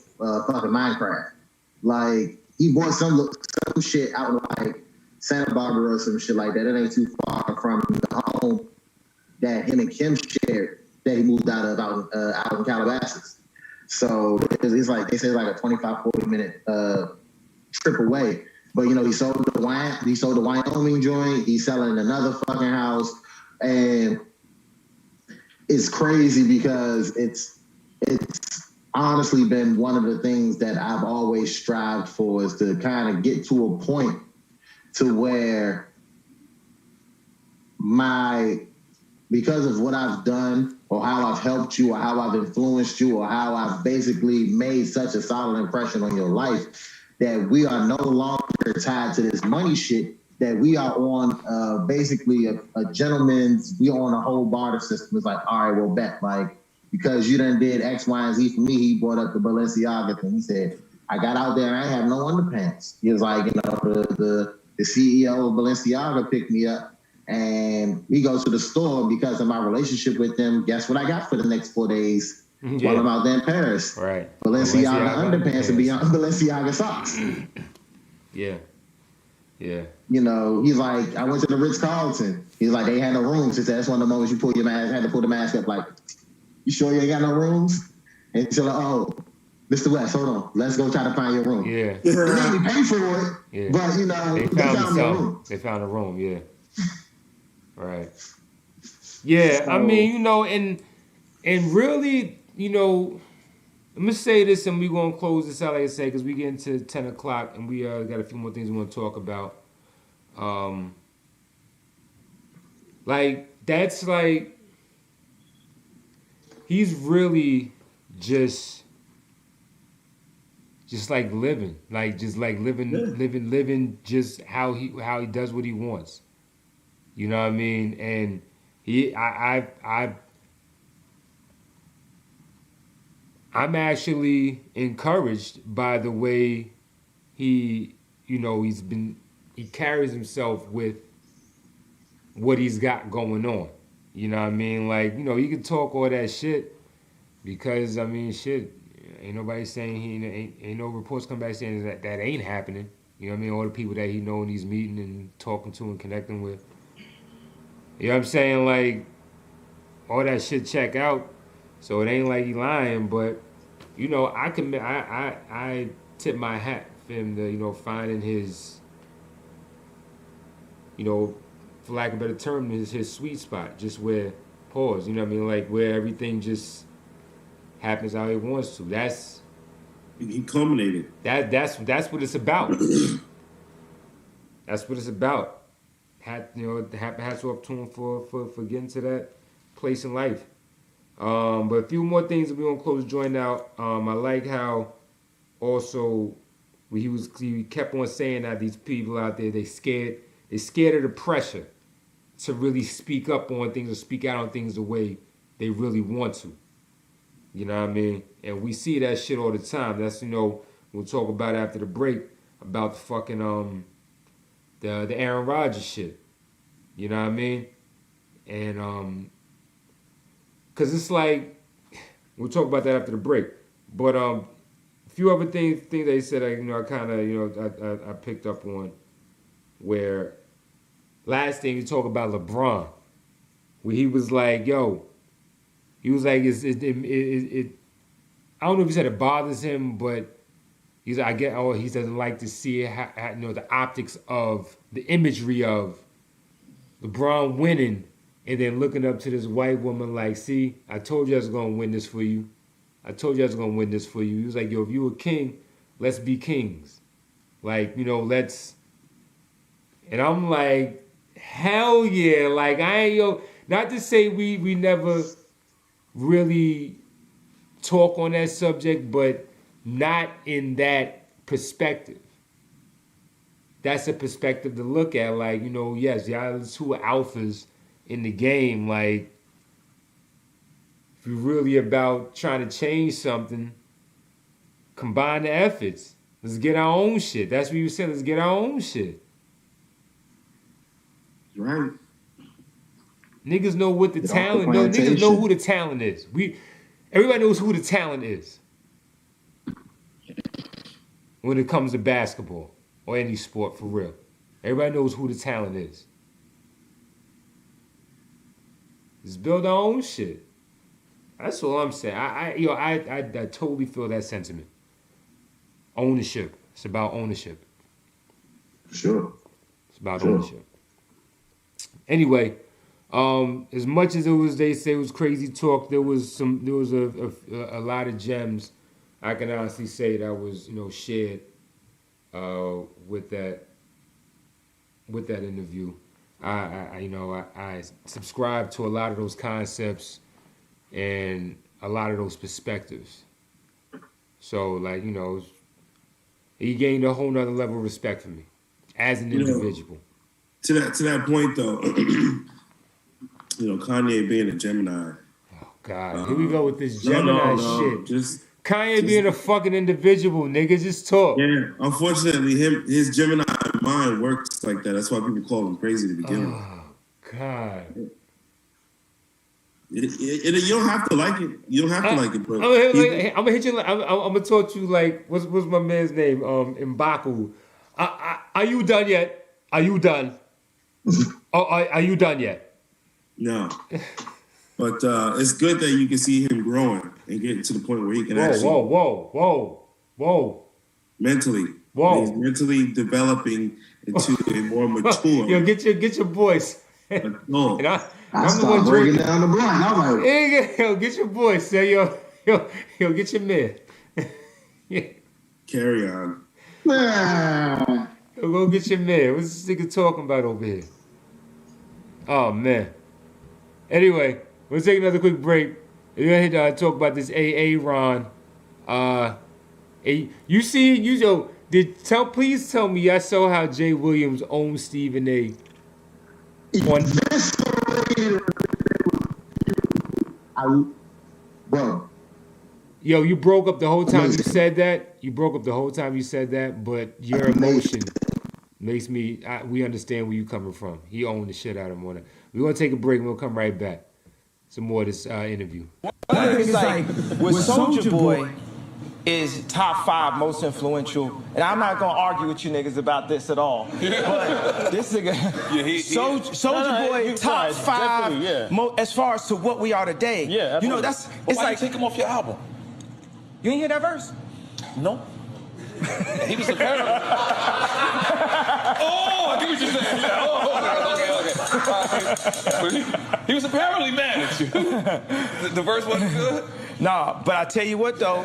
fucking Minecraft. Like, he bought some shit out in like Santa Barbara or some shit like that. It ain't too far from the home that him and Kim shared that he moved out of out in Calabasas. So it's like, they say it's like a 25, 40 minute trip away. But he sold the Wyoming joint. He's selling another fucking house, and it's crazy because it's honestly been one of the things that I've always strived for, is to kind of get to a point to where because of what I've done or how I've helped you or how I've influenced you or how I've basically made such a solid impression on your life, that we are no longer tied to this money shit, that we are on basically a gentleman's, we on a whole barter system. It's like, all right, well, bet, like, because you done did X, Y, and Z for me, he brought up the Balenciaga thing. He said, I got out there and I have no underpants. He was like, the CEO of Balenciaga picked me up, and we go to the store because of my relationship with them. Guess what I got for the next 4 days? While I'm out there in Paris. Right. Balenciaga underpants and beyond Balenciaga socks. Yeah. Yeah. He's like, I went to the Ritz-Carlton. He's like, they had no rooms. He said, that's one of the moments you pull your mask, had to pull the mask up, like, you sure you ain't got no rooms? And she's like, oh, Mr. West, hold on. Let's go try to find your room. Yeah. They made me pay for it, yeah. But, they found the room. They found a room, yeah. Right. Yeah, so, I mean, and really, I'm going to say this and we're going to close this out, like I said, because we get into 10 o'clock and we got a few more things we want to talk about. That's like, he's really just like living, living just how he does what he wants. You know what I mean? And I'm actually encouraged by the way he carries himself with what he's got going on. You know what I mean? Like, you can talk all that shit because, I mean, shit, ain't nobody saying ain't no reports come back saying that ain't happening. You know what I mean? All the people that he know and he's meeting and talking to and connecting with. You know what I'm saying? Like, all that shit check out. So it ain't like he lying, but, I tip my hat for him to, finding his, for lack of a better term, his sweet spot, just where, pause, you know what I mean? Like, where everything just happens how he wants to. He culminated. That's what it's about. That's what it's about. Hats off to him for getting to that place in life. But a few more things that we're gonna close the joint out. I like how also he kept on saying that these people out there, they're scared of the pressure to really speak up on things or speak out on things the way they really want to. You know what I mean? And we see that shit all the time. That's, we'll talk about after the break about the fucking the Aaron Rodgers shit. You know what I mean? And cause it's like, we'll talk about that after the break. But a few other things they said, I kind of, I picked up on, where last thing we talk about LeBron, where he was like, yo, he was like, I don't know if he said it bothers him, but He's like, he doesn't like to see it, the optics of the imagery of LeBron winning and then looking up to this white woman like, see, I told you I was gonna win this for you. I told you I was gonna win this for you. He was like, yo, if you were king, let's be kings. Like, let's. And I'm like, hell yeah! Like not to say we never really talk on that subject, but not in that perspective. That's a perspective to look at. Like, yes, y'all two alphas in the game. Like, if you're really about trying to change something, combine the efforts. Let's get our own shit. That's what you said. Let's get our own shit. Right. Niggas know what the talent. No, niggas know who the talent is. Everybody knows who the talent is when it comes to basketball or any sport for real. Everybody knows who the talent is. Let's build our own shit. That's all I'm saying. I totally feel that sentiment. Ownership. It's about ownership. Sure. It's about ownership. Anyway, as much as they say it was crazy talk, there was a lot of gems. I can honestly say that was shared with that interview. I subscribe to a lot of those concepts and a lot of those perspectives. So he gained a whole nother level of respect for me as an individual. To that point though, Kanye being a Gemini. Oh God, here we go with this Gemini shit. Kanye being a fucking individual, nigga, just talk. Yeah, unfortunately, his Gemini mind works like that. That's why people call him crazy to begin with. Oh God. You don't have to like it. You don't have to like it, bro. I'm gonna hit you. I'm gonna talk to you like, what's my man's name? M'Baku. Are you done yet? Are you done? Are you done yet? No. But it's good that you can see him growing and getting to the point where he can whoa. Mentally. Whoa. He's mentally developing into a more mature. Yo, get your voice. No. I start breaking down the block. I'm like, yo, get your voice. Say, yo, get your man. Carry on. Yo, go get your man. What's this nigga talking about over here? Oh, man. Anyway, we'll take another quick break. We're going to talk about this AA Ron. Please tell me I saw how Jay Williams owns Stephen A. Bro. Yo, you broke up the whole time you said that. But your emotion makes me. We understand where you coming from. He owned the shit out of him on it. We're gonna take a break and we'll come right back. Some more of this interview. It's like with Soulja Boy is top 5 most influential, and I'm not gonna argue with you niggas about this at all. But this nigga, Soulja Boy, top 5 as far as to what we are today. Yeah, absolutely. It's why like you take him off your album? You ain't hear that verse? No. He was apparently. Oh, I get what you're saying. Yeah. Oh, okay. He was apparently mad at you. The verse wasn't good. Nah, but I tell you what though.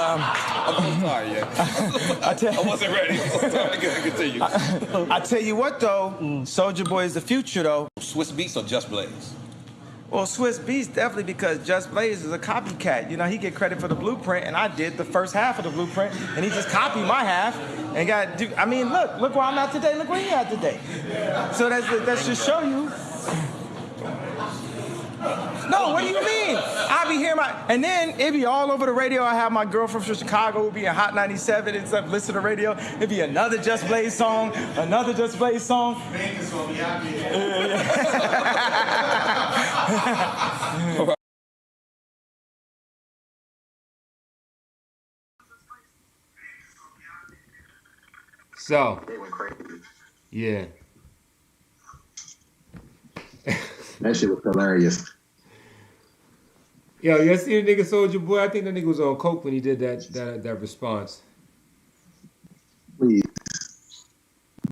I'm so sorry, I wasn't ready. So sorry. Continue. I tell you what though, Soulja Boy is the future though. Swiss Beats or Just Blaze? Well, Swiss Beats definitely, because Just Blaze is a copycat. He get credit for the blueprint, and I did the first half of the blueprint, and he just copied my half and look where I'm at today. Look where he at today. So that should show you. No, what do you mean? I be hearing and then it be all over the radio. I have my girlfriend from Chicago who be in Hot 97 and stuff, listen to the radio. It be another Just Blaze song, another Just Blaze song. Vegas will be out here. So, yeah. That shit was hilarious. Yo, you see the nigga Soldier Boy? I think that nigga was on coke when he did that response. Please.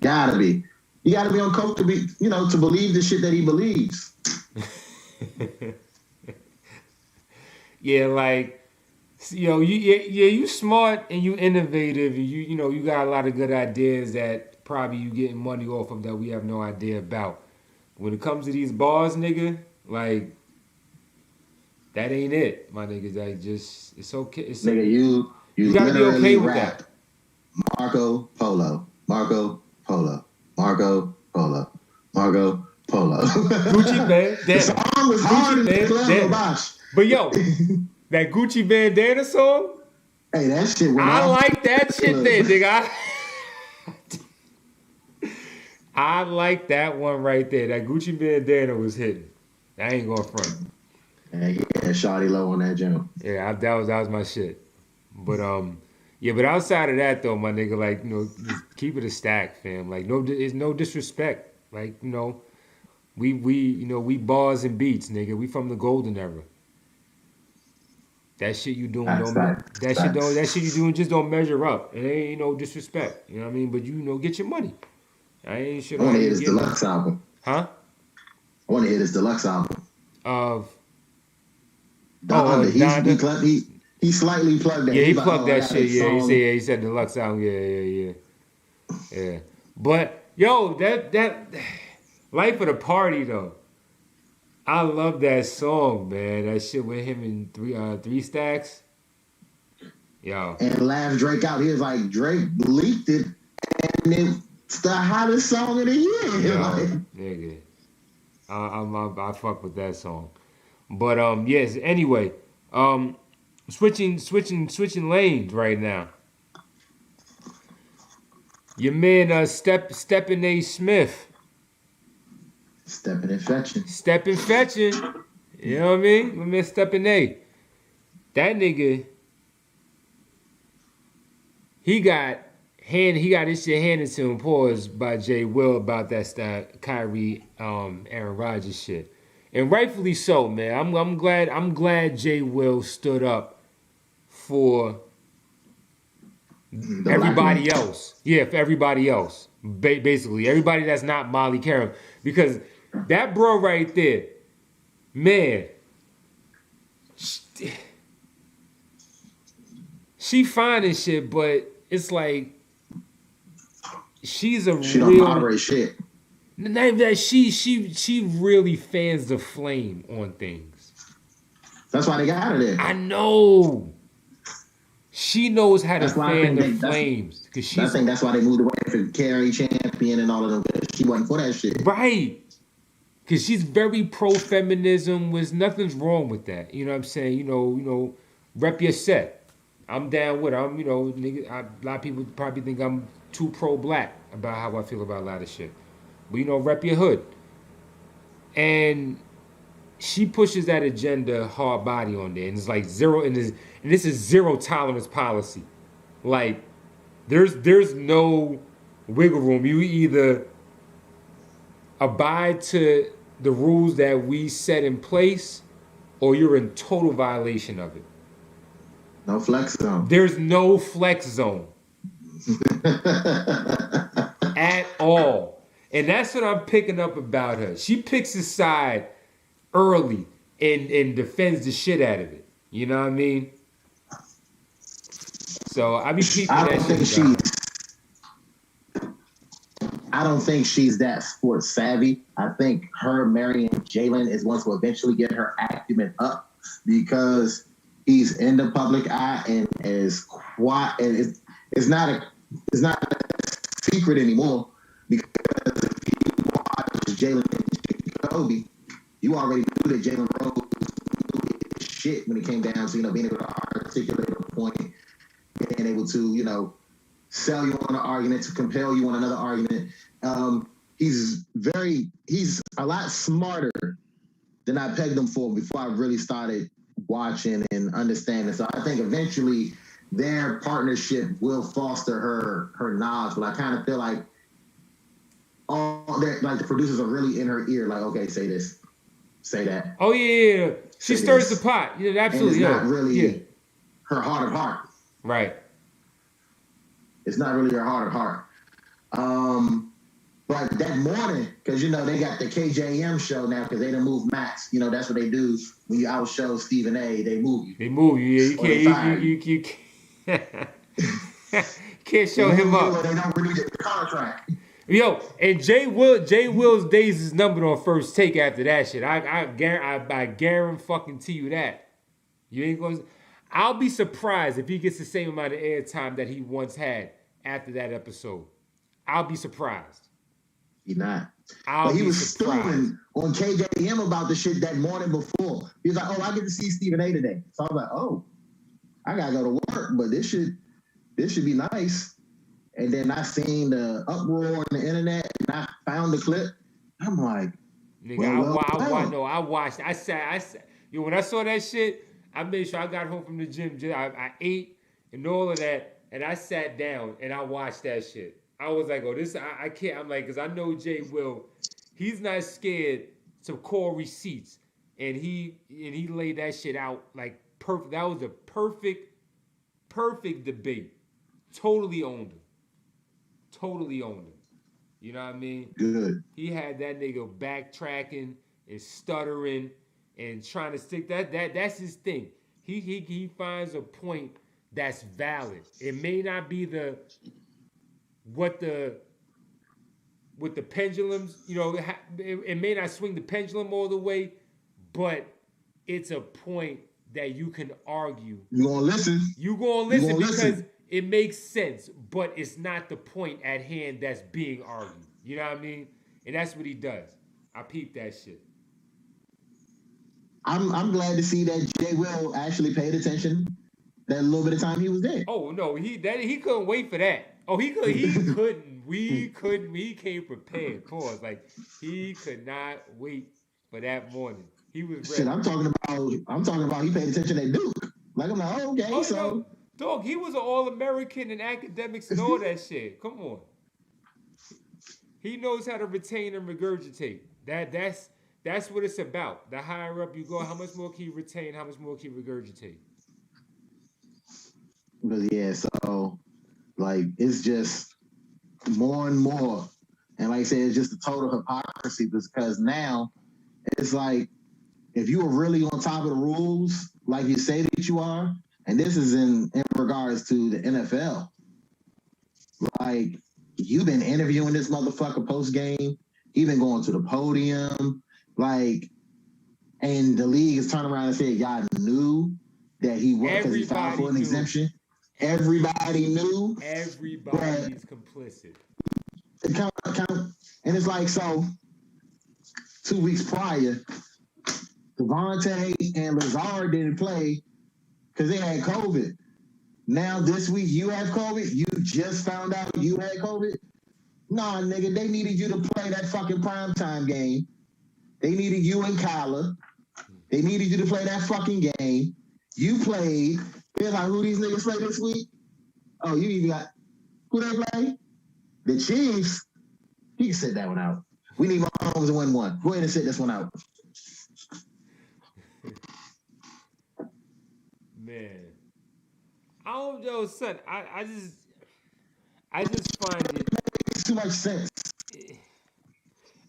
Gotta be. You gotta be on coke to be, to believe the shit that he believes. Yeah, like, you smart and you innovative. And you got a lot of good ideas that probably you getting money off of that we have no idea about. When it comes to these bars, nigga, like, that ain't it, my niggas. Like, just, it's okay. It's Nigga, you gotta be okay with rap. that. Marco Polo. Marco Polo. Marco Polo. Marco Polo. Gucci bandana. The song was hard as the club, Bosh. But yo, that Gucci bandana song. Hey, that shit went I off. like that shit there, nigga. I like that one right there. That Gucci bandana was hitting. I ain't going front. Yeah, Shawty Low on that jump. Yeah, that was my shit. But but outside of that though, my nigga, like, just keep it a stack, fam. Like, it's no disrespect. Like, we bars and beats, nigga. We from the golden era. That shit you doing that shit you doing just don't measure up. It ain't no disrespect. You know what I mean? But get your money. I ain't shit. I want to hear this deluxe album. Huh? I want to hear this deluxe album. Of He slightly plugged that. Yeah, he plugged that shit. Yeah, he said deluxe album. Yeah. But yo, that Life of the Party though. I love that song, man. That shit with him and three stacks. Yo. And laughed Drake out. He was like, Drake leaked it, and it's the hottest song of the year. Yo, nigga. I fuck with that song. But yes, anyway, switching lanes right now. Your man Steppin' A. Smith. Steppin' and fetching. Steppin' fetching. You know what I mean? My man Steppin' A. That nigga, he got his shit handed to him, pause, by Jay Will about that Kyrie Aaron Rodgers shit. And rightfully so, man. I'm glad Jay Will stood up for everybody else. Yeah, for everybody else. Basically, everybody that's not Molly Karam. Because that bro right there, man, she fine and shit, but it's like she don't moderate shit. Not that she really fans the flame on things. That's why they got her there. I know. She knows how to fan the flames. I think that's why they moved away from Carrie Champion and all of them. She wasn't for that shit. Right. Because she's very pro-feminism. Nothing's wrong with that. You know what I'm saying? Rep your set. I'm down with it. Nigga, a lot of people probably think I'm too pro-black about how I feel about a lot of shit. But, rep your hood. And she pushes that agenda hard body on there. And it's like zero, and this is zero tolerance policy. Like, there's no wiggle room. You either abide to the rules that we set in place, or you're in total violation of it. No flex zone. There's no flex zone. At all. And that's what I'm picking up about her. She picks a side early and defends the shit out of it. You know what I mean? So I be peeping that shit. I don't think she's that sports savvy. I think her marrying Jalen is going to eventually get her acumen up because he's in the public eye and is quiet, and it's not a secret anymore. Because if you watch Jalen and Jacoby, you already knew that Jalen Rose knew shit when it came down to being able to articulate a point, being able to sell you on an argument, to compel you on another argument. He's a lot smarter than I pegged him for before I really started watching and understanding. So I think eventually their partnership will foster her knowledge. But I kind of feel like the producers are really in her ear, like, okay, say this. say that. Oh yeah. She Say stirs this. the pot. Yeah, And absolutely. it's Yeah. not really Yeah. her heart of heart. Right. It's not really her heart of heart. But that morning, because you know they got the KJM show now, because they done moved Max. You know that's what they do when you outshow Stephen A. They move you. They move you. Yeah, Or they fire you can't. Can't show They him move you up. or they don't renew the contract. Yo, and Jay Will's days is numbered on First Take after that shit. I guarantee you that. You ain't going. I'll be surprised if he gets the same amount of airtime that he once had after that episode. I'll be surprised. He not. But he was stewing on KJM about the shit that morning before. He was like, "Oh, I get to see Stephen A. today." So I was like, "Oh, I gotta go to work, but this should be nice." And then I seen the uproar on the internet, and I found the clip. I'm like, Nigga, I watched. I sat. Yo, when I saw that shit, I made sure I got home from the gym. I ate and all of that, and I sat down and I watched that shit. I was like, oh, this, I can't. I'm like, because I know Jay Will, he's not scared to call receipts, and he laid that shit out like perfect. That was a perfect debate. Totally owned him. You know what I mean? Good. He had that nigga backtracking and stuttering and trying to stick that's his thing. He finds a point that's valid. It may not be with the pendulums, you know, it may not swing the pendulum all the way, but it's a point that you can argue. You gonna listen? Because it makes sense, but it's not the point at hand that's being argued. You know what I mean? And that's what he does. I peep that shit. I'm glad to see that Jay Will actually paid attention that little bit of time he was there. Oh no, he couldn't wait for that. Oh, he couldn't. We came prepared. Pause. Like he could not wait for that morning. He was ready. Shit, I'm talking about he paid attention at Duke. Like I'm like, okay, so. No. Dog, he was an All-American in academics and all that shit. Come on. He knows how to retain and regurgitate. That's what it's about. The higher up you go, how much more can you retain, how much more can you regurgitate? But yeah, so like it's just more and more. And like I said, it's just a total hypocrisy because now it's like if you were really on top of the rules, like you say that you are, and this is in regards to the NFL. Like, you've been interviewing this motherfucker post-game. You've been going to the podium. Like, and the league is turning around and saying, y'all knew that he was because he filed for an exemption. Everybody knew. Everybody's complicit. And it's like, so 2 weeks prior, Devontae and Lazard didn't play because they had COVID. Now this week you have COVID. You just found out you had COVID. Nah, nigga, they needed you to play that fucking primetime game. They needed you and Kyler. They needed you to play that fucking game. You played. They're like, who these niggas play this week? Oh, you even got who they play? The Chiefs. You can sit that one out. We need Mahomes to win one. Go ahead and sit this one out. Man. I don't know, son. I just find it makes too much sense.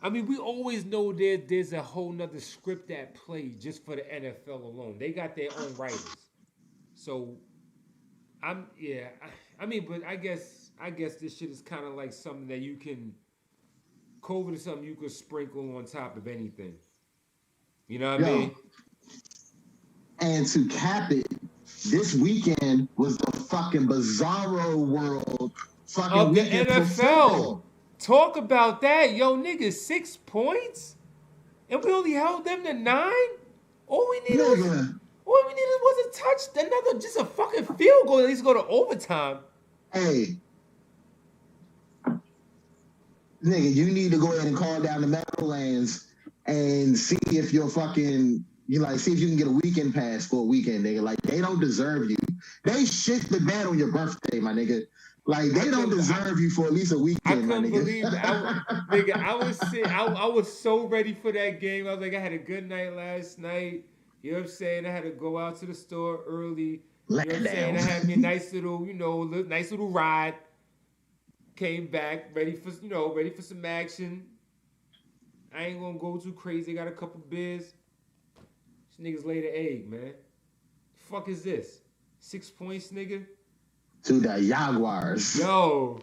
I mean, we always know there's a whole nother script at play just for the NFL alone. They got their own writers. So but I guess this shit is kind of like something that you can COVID is something you could sprinkle on top of anything. You know what I mean? And to cap it, this weekend was the fucking bizarro world fucking of the NFL. Talk about that. Yo, nigga, 6 points? And we only held them to 9? All we needed was a touch, just a fucking field goal, at least go to overtime. Hey. Nigga, you need to go ahead and call down the Meadowlands and see if you're fucking... see if you can get a weekend pass for a weekend, nigga. Like, they don't deserve you. They shit the bed on your birthday, my nigga. Like they don't deserve you for at least a I weekend, my couldn't nigga. believe it. I was so ready for that game. I was like, I had a good night last night. You know what I'm saying? I had to go out to the store early. You know what I'm saying? I had me a nice little, nice little ride. Came back ready for some action. I ain't gonna go too crazy. Got a couple beers. These niggas laid an egg, man. Fuck is this? 6 points, nigga? To the Jaguars. Yo.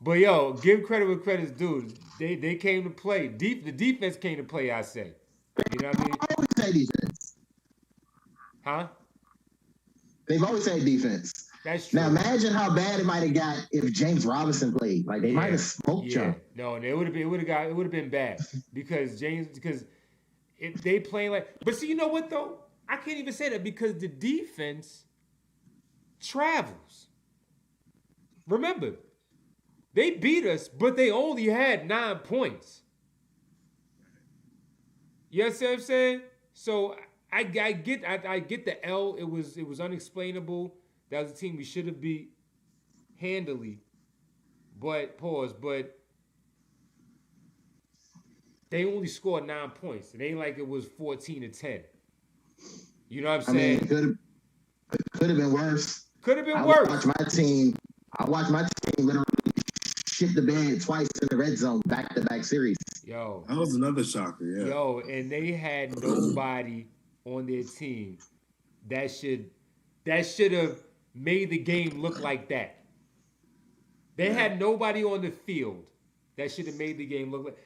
But yo, give credit where credit's due. They came to play. The defense came to play, I say. You know what I mean? They've always had defense. Huh? They've always had defense. That's true. Now imagine how bad it might have got if James Robinson played. Like they might have smoked you. No, it would have been bad because if they playing like. But see, you know what though? I can't even say that because the defense travels. Remember, they beat us, but they only had 9 points. You know what I'm saying? So I get the L. It was unexplainable. That was a team we should have beat handily. But they only scored 9 points. It ain't like it was 14-10. You know what I'm saying? I mean, it could have been worse. Could have been worse. I watched my team literally shit the bed twice in the red zone, back-to-back series. Yo. That was another shocker, yeah. Yo, and they had nobody on their team that should have made the game look like that. They had nobody on the field that should have made the game look like.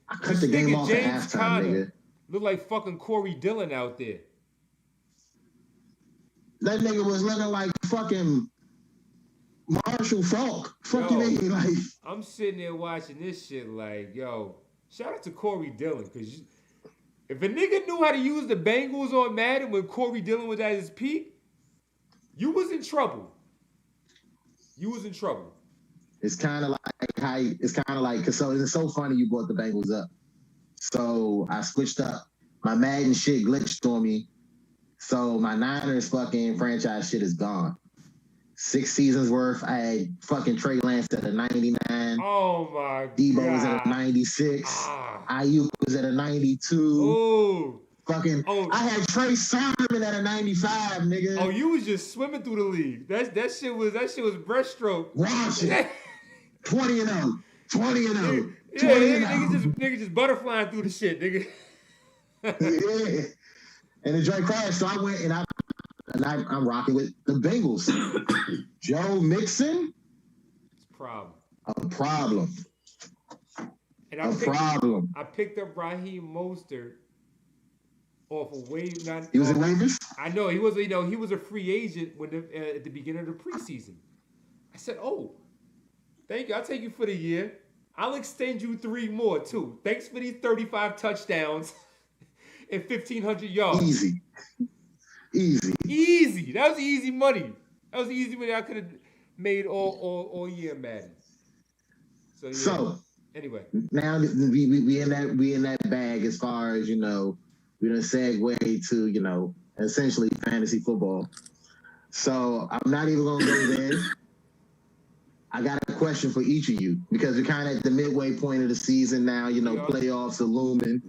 I cut the game off at James halftime, Conner nigga. looked like fucking Corey Dillon out there. That nigga was looking like fucking Marshall Falk. Fuck you mean? Like, I'm sitting there watching this shit like, yo, shout out to Corey Dillon, because if a nigga knew how to use the Bengals on Madden when Corey Dillon was at his peak, you was in trouble. It's kind of like so it's so funny you brought the Bengals up. So I switched up. My Madden shit glitched on me. So my Niners fucking franchise shit is gone. 6 seasons worth. I had fucking Trey Lance at a 99. Oh my Debo God. was at a 96. Ayuk was at a 92. Ooh. Fucking. Oh. I had Trey Sermon at a 95, nigga. Oh, you was just swimming through the league. That shit was breaststroke. Watch it. 20-0. 20-0. Yeah, niggas just butterflying through the shit, nigga. Yeah. And the joint crashed, so I went and I'm rocking with the Bengals. Joe Mixon. It's a problem. A problem. And problem. I picked up Raheem Mostert off of waivers. He was in waivers? I know he was a free agent at the beginning of the preseason. I said, "Oh, thank you. I'll take you for the year. I'll extend you 3 more too. Thanks for these 35 touchdowns and 1,500 yards. Easy. That was easy money. I could have made all year, Madden. So yeah. So anyway, now we in that bag as far as we're gonna segue to essentially fantasy football. So I'm not even gonna go there. I got a question for each of you because we're kind of at the midway point of the season now. Playoffs are looming.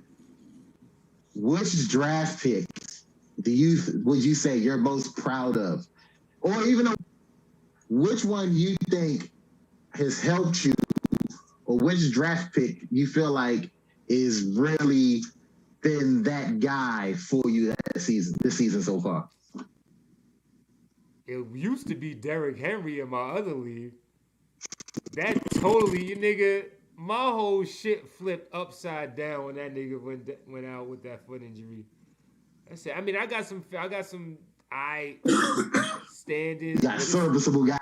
Which draft pick would you say you're most proud of, or even which one you think has helped you, or which draft pick you feel like is really been that guy for you this season so far? It used to be Derrick Henry in my other league. That totally, nigga, my whole shit flipped upside down when that nigga went out with that foot injury. That's it. I mean, I got some standings. You got serviceable guys.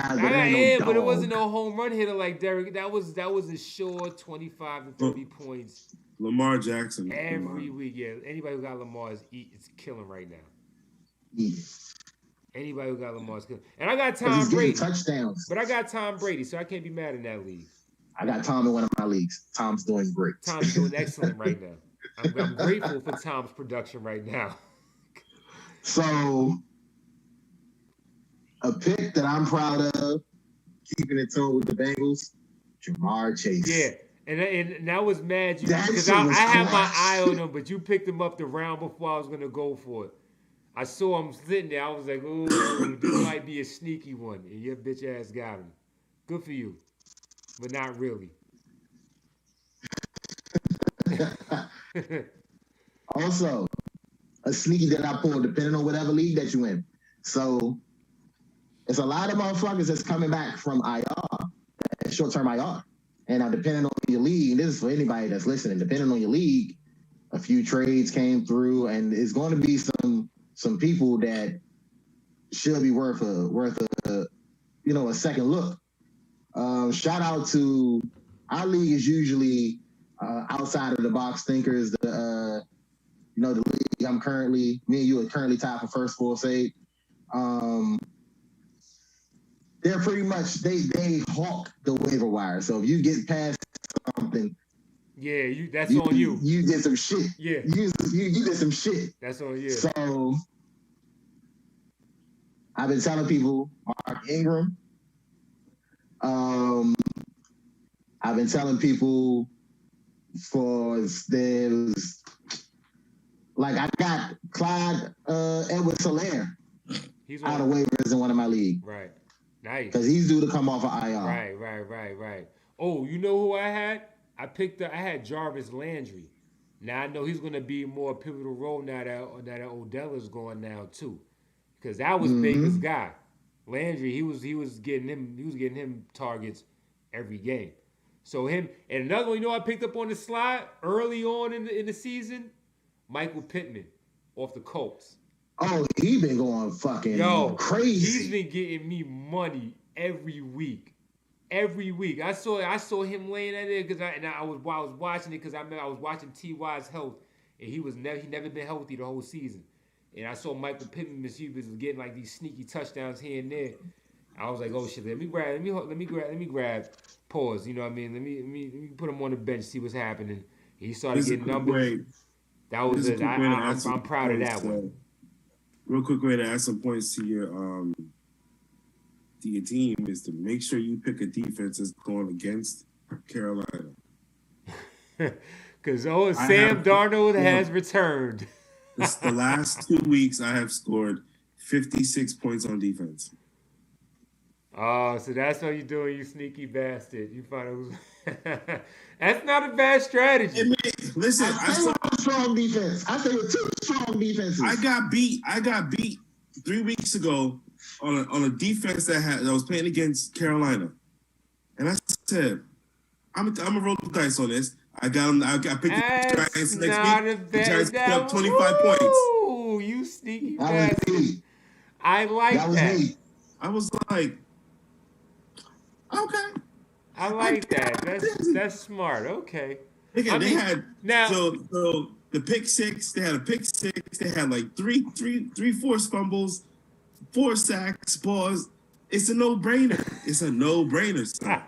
But it wasn't no home run hitter like Derrick. That was a sure 25 to 30 points. Lamar Jackson. Every week, yeah. Anybody who got Lamar is killing right now. Yeah. Anybody who got Lamar is killing. And I got Tom Brady. Touchdowns. But I got Tom Brady, so I can't be mad in that league. I got Tom in one of my leagues. Tom's doing great. Tom's doing excellent right now. I'm grateful for Tom's production right now. So, a pick that I'm proud of keeping it tone with the Bengals, Jamar Chase. Yeah. And I was mad That because shit I was had my clutch. eye on him, but you picked him up the round before I was gonna go for it. I saw him sitting there. I was like, "Ooh, this might be a sneaky one," and your bitch ass got him. Good for you, but not really. Also, a sneaky that I pulled, depending on whatever league that you in. So, it's a lot of motherfuckers that's coming back from IR, short-term IR. And now, depending on your league, this is for anybody that's listening, depending on your league, a few trades came through, and it's going to be some people that should be worth a second look. Shout out to our league is usually outside of the box thinkers. The league me and you are currently tied for first full save. They're pretty much they hawk the waiver wire. So if you get past something, yeah, that's on you. You did some shit. Yeah, you did some shit. That's on you. So I've been telling people Mark Ingram. I've been telling people I got Clyde Edwards-Helaire out of waivers in one of my league. Right. Nice. Because he's due to come off of IR. Right. Oh, you know who I had? I had Jarvis Landry. Now I know he's going to be more pivotal role now that Odell is going now too, because that was Baker's guy. Landry, he was getting him targets every game. So him and another one, I picked up on the slide early on in the season, Michael Pittman off the Colts. Oh, he been going fucking crazy. He's been getting me money every week. Every week. I saw him laying at it because I was watching it because I was watching T.Y.'s health, and he never been healthy the whole season. And I saw Michael Pittman was getting like these sneaky touchdowns here and there. I was like, oh shit, let me grab pause. You know what I mean? Let me put him on the bench, see what's happening. He started getting numbers. That was it. I'm proud of that one. Real quick way to add some points to your team is to make sure you pick a defense that's going against Carolina. Because Sam Darnold has returned. The last 2 weeks, I have scored 56 points on defense. Oh, so that's what you're doing, you sneaky bastard. You find it. That's not a bad strategy. Listen, I say with strong defense. I say with two strong defenses. I got beat 3 weeks ago on a defense that was playing against Carolina, and I said, I'm gonna roll the dice on this. I got picked the Giants next week. The Giants put up 25 points. Ooh, you sneaky bastard. I like that. I was like, okay. I like that. That's smart. Okay. They had the pick six. They had a pick six. They had like three forced fumbles, 4 sacks. Pause. It's a no-brainer. It's a no-brainer, son.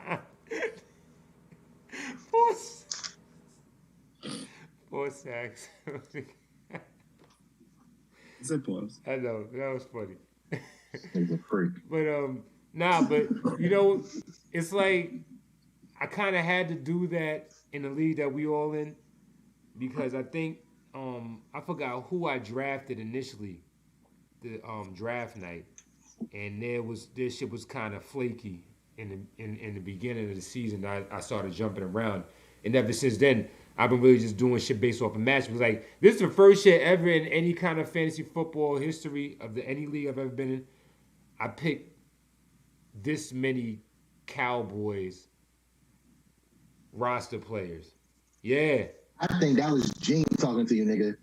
Four sacks. It's a pause. I know that was funny. He's a freak. But it's like I kind of had to do that in the league that we all in because I think I forgot who I drafted initially, the draft night, and this shit was kind of flaky in the beginning of the season. I started jumping around, and ever since then I've been really just doing shit based off of matchups. Like this is the first year ever in any kind of fantasy football history of any league I've ever been in. I picked this many Cowboys roster players. Yeah. I think that was Gene talking to you, nigga.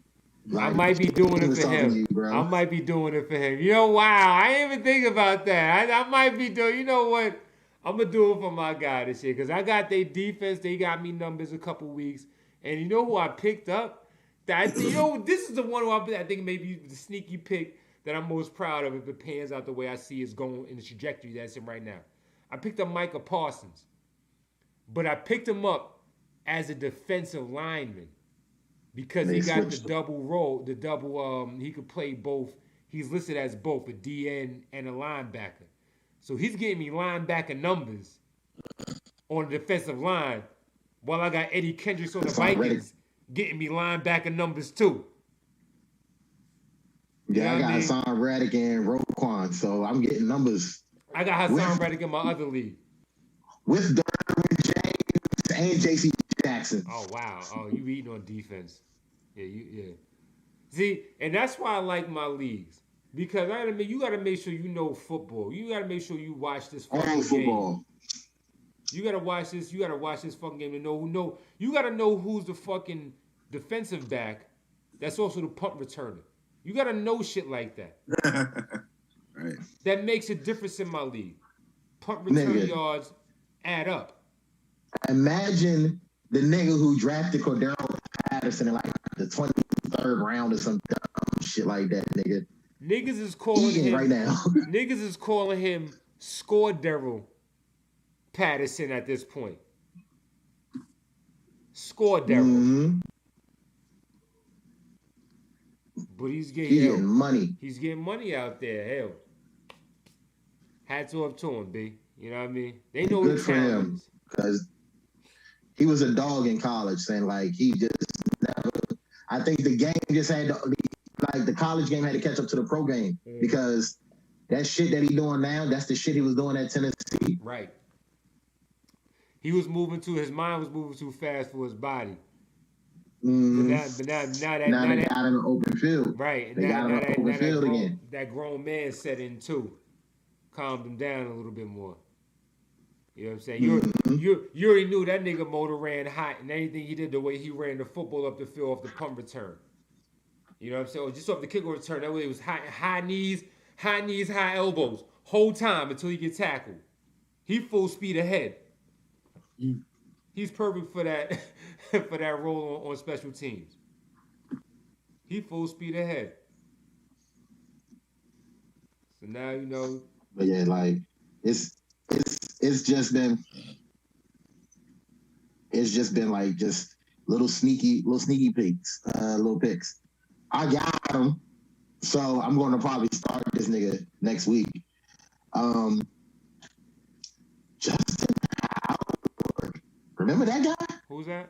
Like, I might be doing it for him. I might be doing it for him. Wow, I didn't even think about that. I might be doing, you know what? I'm going to do it for my guy this year because I got their defense. They got me numbers a couple weeks. And you know who I picked up? This is the one who I think maybe the sneaky pick that I'm most proud of if it pans out the way I see it's going in the trajectory that's in right now. I picked up Micah Parsons, but I picked him up as a defensive lineman because he got the double role, he could play both. He's listed as both a DN and a linebacker. So he's getting me linebacker numbers on the defensive line, while I got Eddie Kendricks on the Vikings getting me linebacker numbers too. Yeah, I got Hassan Reddick and Roquan, so I'm getting numbers. I got Hassan Reddick in my other league. With Derwin James and J.C. Jackson. Oh, wow. Oh, you eating on defense. Yeah. See, and that's why I like my leagues. Because you got to make sure you know football. You got to make sure you watch this fucking game. You got to watch this. You got to watch this fucking game to know who know. You got to know who's the fucking defensive back that's also the punt returner. You got to know shit like that. Right. That makes a difference in my league. Punt return yards add up. Imagine the nigga who drafted Cordero Patterson in like the 23rd round or some dumb shit like that, nigga. Niggas is calling him right now. Niggas is calling him Scordero Patterson at this point. Scordero. Mm-hmm. But he's getting money. He's getting money out there. Hell. Hats off to him, B. You know what I mean? They know good for him. Because he was a dog in college, saying like he just never. I think the game just had to, like the college game had to catch up to the pro game because that shit that he doing now, that's the shit he was doing at Tennessee. Right. He was his mind was moving too fast for his body. Mm-hmm. Now they got him in open field. Right. And they got him in open field again. That grown man set in too. Calmed him down a little bit more. You know what I'm saying? You already knew that nigga motor ran hot, and anything he did, the way he ran the football up the field off the punt return. You know what I'm saying? Or just off the kick return. That way it was high knees, high elbows, whole time until he gets tackled. He full speed ahead. He's perfect for that for that role on special teams. He full speed ahead. So now you know. But yeah, like it's just been like just little sneaky picks, little picks. I got him, so I'm going to probably start this nigga next week. Justin Howard, remember that guy? Who's that?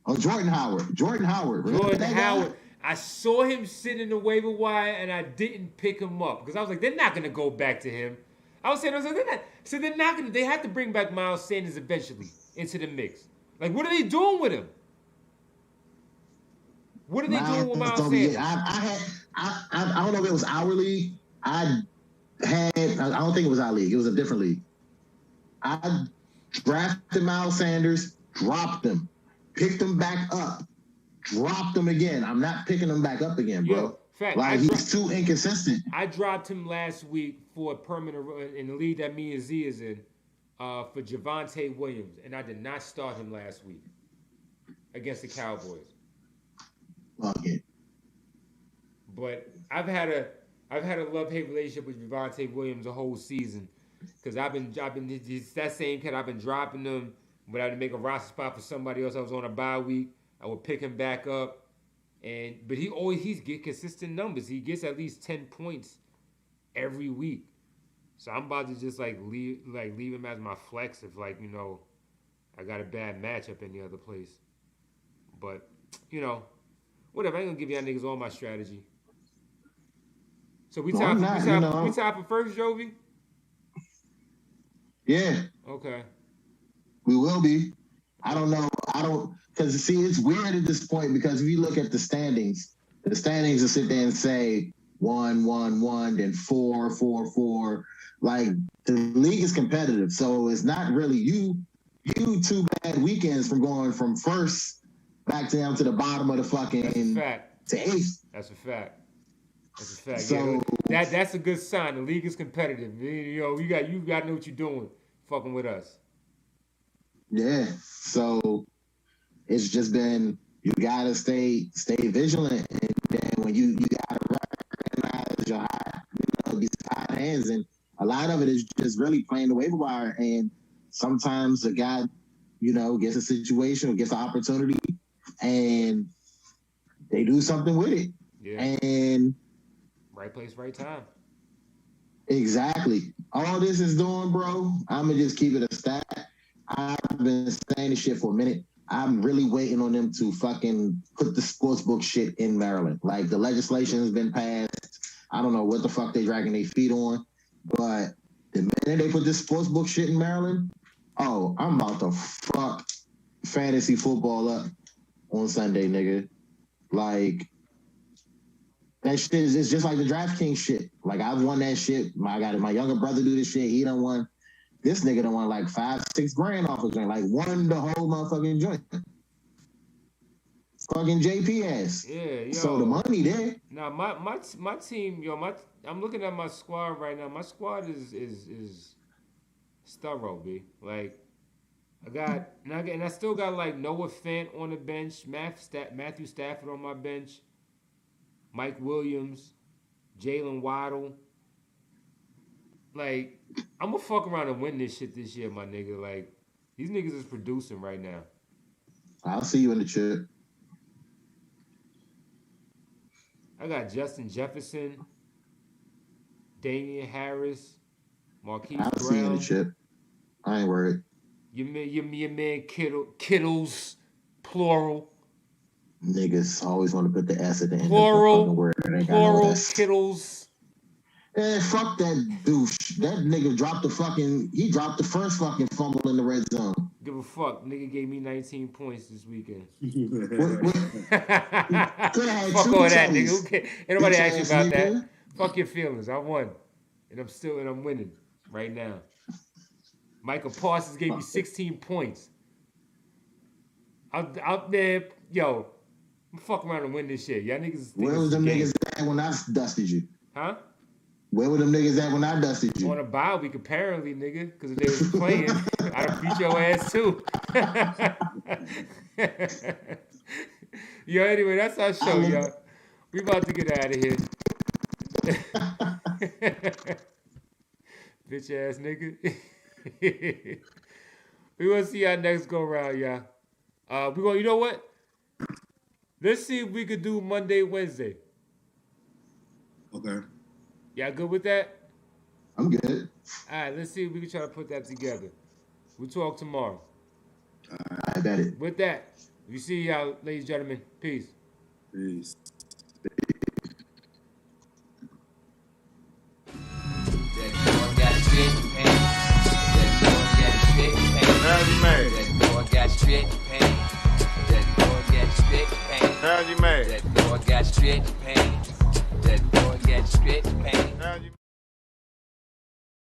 Oh, Jordan Howard. Jordan Howard. Remember that Howard. Guy? I saw him sitting in the waiver wire, and I didn't pick him up because I was like, they're not going to go back to him. I was saying, they're not. So they're not going to. They have to bring back Miles Sanders eventually into the mix. Like, what are they doing with him? What are they doing with Miles Sanders? I don't know if it was our league. I don't think it was our league. It was a different league. I drafted Miles Sanders, dropped him, picked him back up, dropped him again. I'm not picking him back up again, bro. Yo, fact, like he's too inconsistent. I dropped him last week for a permanent in the league that me and Z is in for Javonte Williams, and I did not start him last week against the Cowboys. Okay. But I've had a love-hate relationship with Javonte Williams the whole season because I've been that same kid. I've been dropping him, but I had to make a roster spot for somebody else. I was on a bye week. I would pick him back up, but he's get consistent numbers. He gets at least 10 points every week. So I'm about to just leave him as my flex if I got a bad matchup any other place. But whatever. I ain't gonna give y'all niggas all my strategy. So we tied for first, Jovi? Yeah. Okay. We will be. Because see, it's weird at this point because if you look at the standings will sit there and say 1-1-1, then 4-4-4. Like the league is competitive, so it's not really you 2 bad weekends from going from first back down to the bottom of the fucking to eighth. That's a fact. So that's a good sign. The league is competitive. You got to know what you're doing, fucking with us. Yeah. So it's just been you gotta stay vigilant, and then when you gotta recognize your these hot hands, and a lot of it is just really playing the waiver wire. And sometimes a guy, gets a situation or gets an opportunity, and they do something with it. Yeah. And right place, right time. Exactly. All this is doing, bro, I'm going to just keep it a stat. I've been saying this shit for a minute. I'm really waiting on them to fucking put the sportsbook shit in Maryland. Like, the legislation has been passed. I don't know what the fuck they dragging their feet on, but the minute they put this sportsbook shit in Maryland, oh, I'm about to fuck fantasy football up on Sunday, nigga. Like, that shit is just like the DraftKings shit. Like, I've won that shit. I got my younger brother do this shit. He done won. This nigga done won like 5-6 grand off of joint. Like, won the whole motherfucking joint. Fucking JP ass. Yeah, yo. So the money there. Now my team, yo, I'm looking at my squad right now. My squad is thorough, B. Like, I still got like Noah Fant on the bench, Matthew Stafford on my bench, Mike Williams, Jalen Waddle. Like, I'm gonna fuck around and win this shit this year, my nigga. Like, these niggas is producing right now. I'll see you in the chip. I got Justin Jefferson, Damian Harris, Marquise Brown. I'll see you in the chip. I ain't worried. Your man Kittles, plural. Niggas always want to put the S at the end plural, of the word. Plural, Kittles. Fuck that douche. That nigga dropped he dropped the first fucking fumble in the red zone. Give a fuck. Nigga gave me 19 points this weekend. Fuck all that, nigga. Who cares? Ain't nobody ask you about that. Fuck your feelings. I won. And I'm winning right now. Michael Parsons gave me 16 points. Out there, yo, I'm fucking around and win this shit. Y'all niggas. Where was them niggas at when I dusted you? Huh? Where were them niggas at when I dusted you? On a bye week, apparently, nigga. Because if they was playing, I'd have beat your ass too. Yo, anyway, that's our show, y'all. We about to get out of here. Bitch ass nigga. We gonna see y'all next go round, y'all. You know what? Let's see if we could do Monday, Wednesday. Okay. Y'all good with that? I'm good. All right, let's see if we can try to put that together. We'll talk tomorrow. I bet it. With that, we see y'all, ladies and gentlemen. Peace. Peace. That boy got straight pain.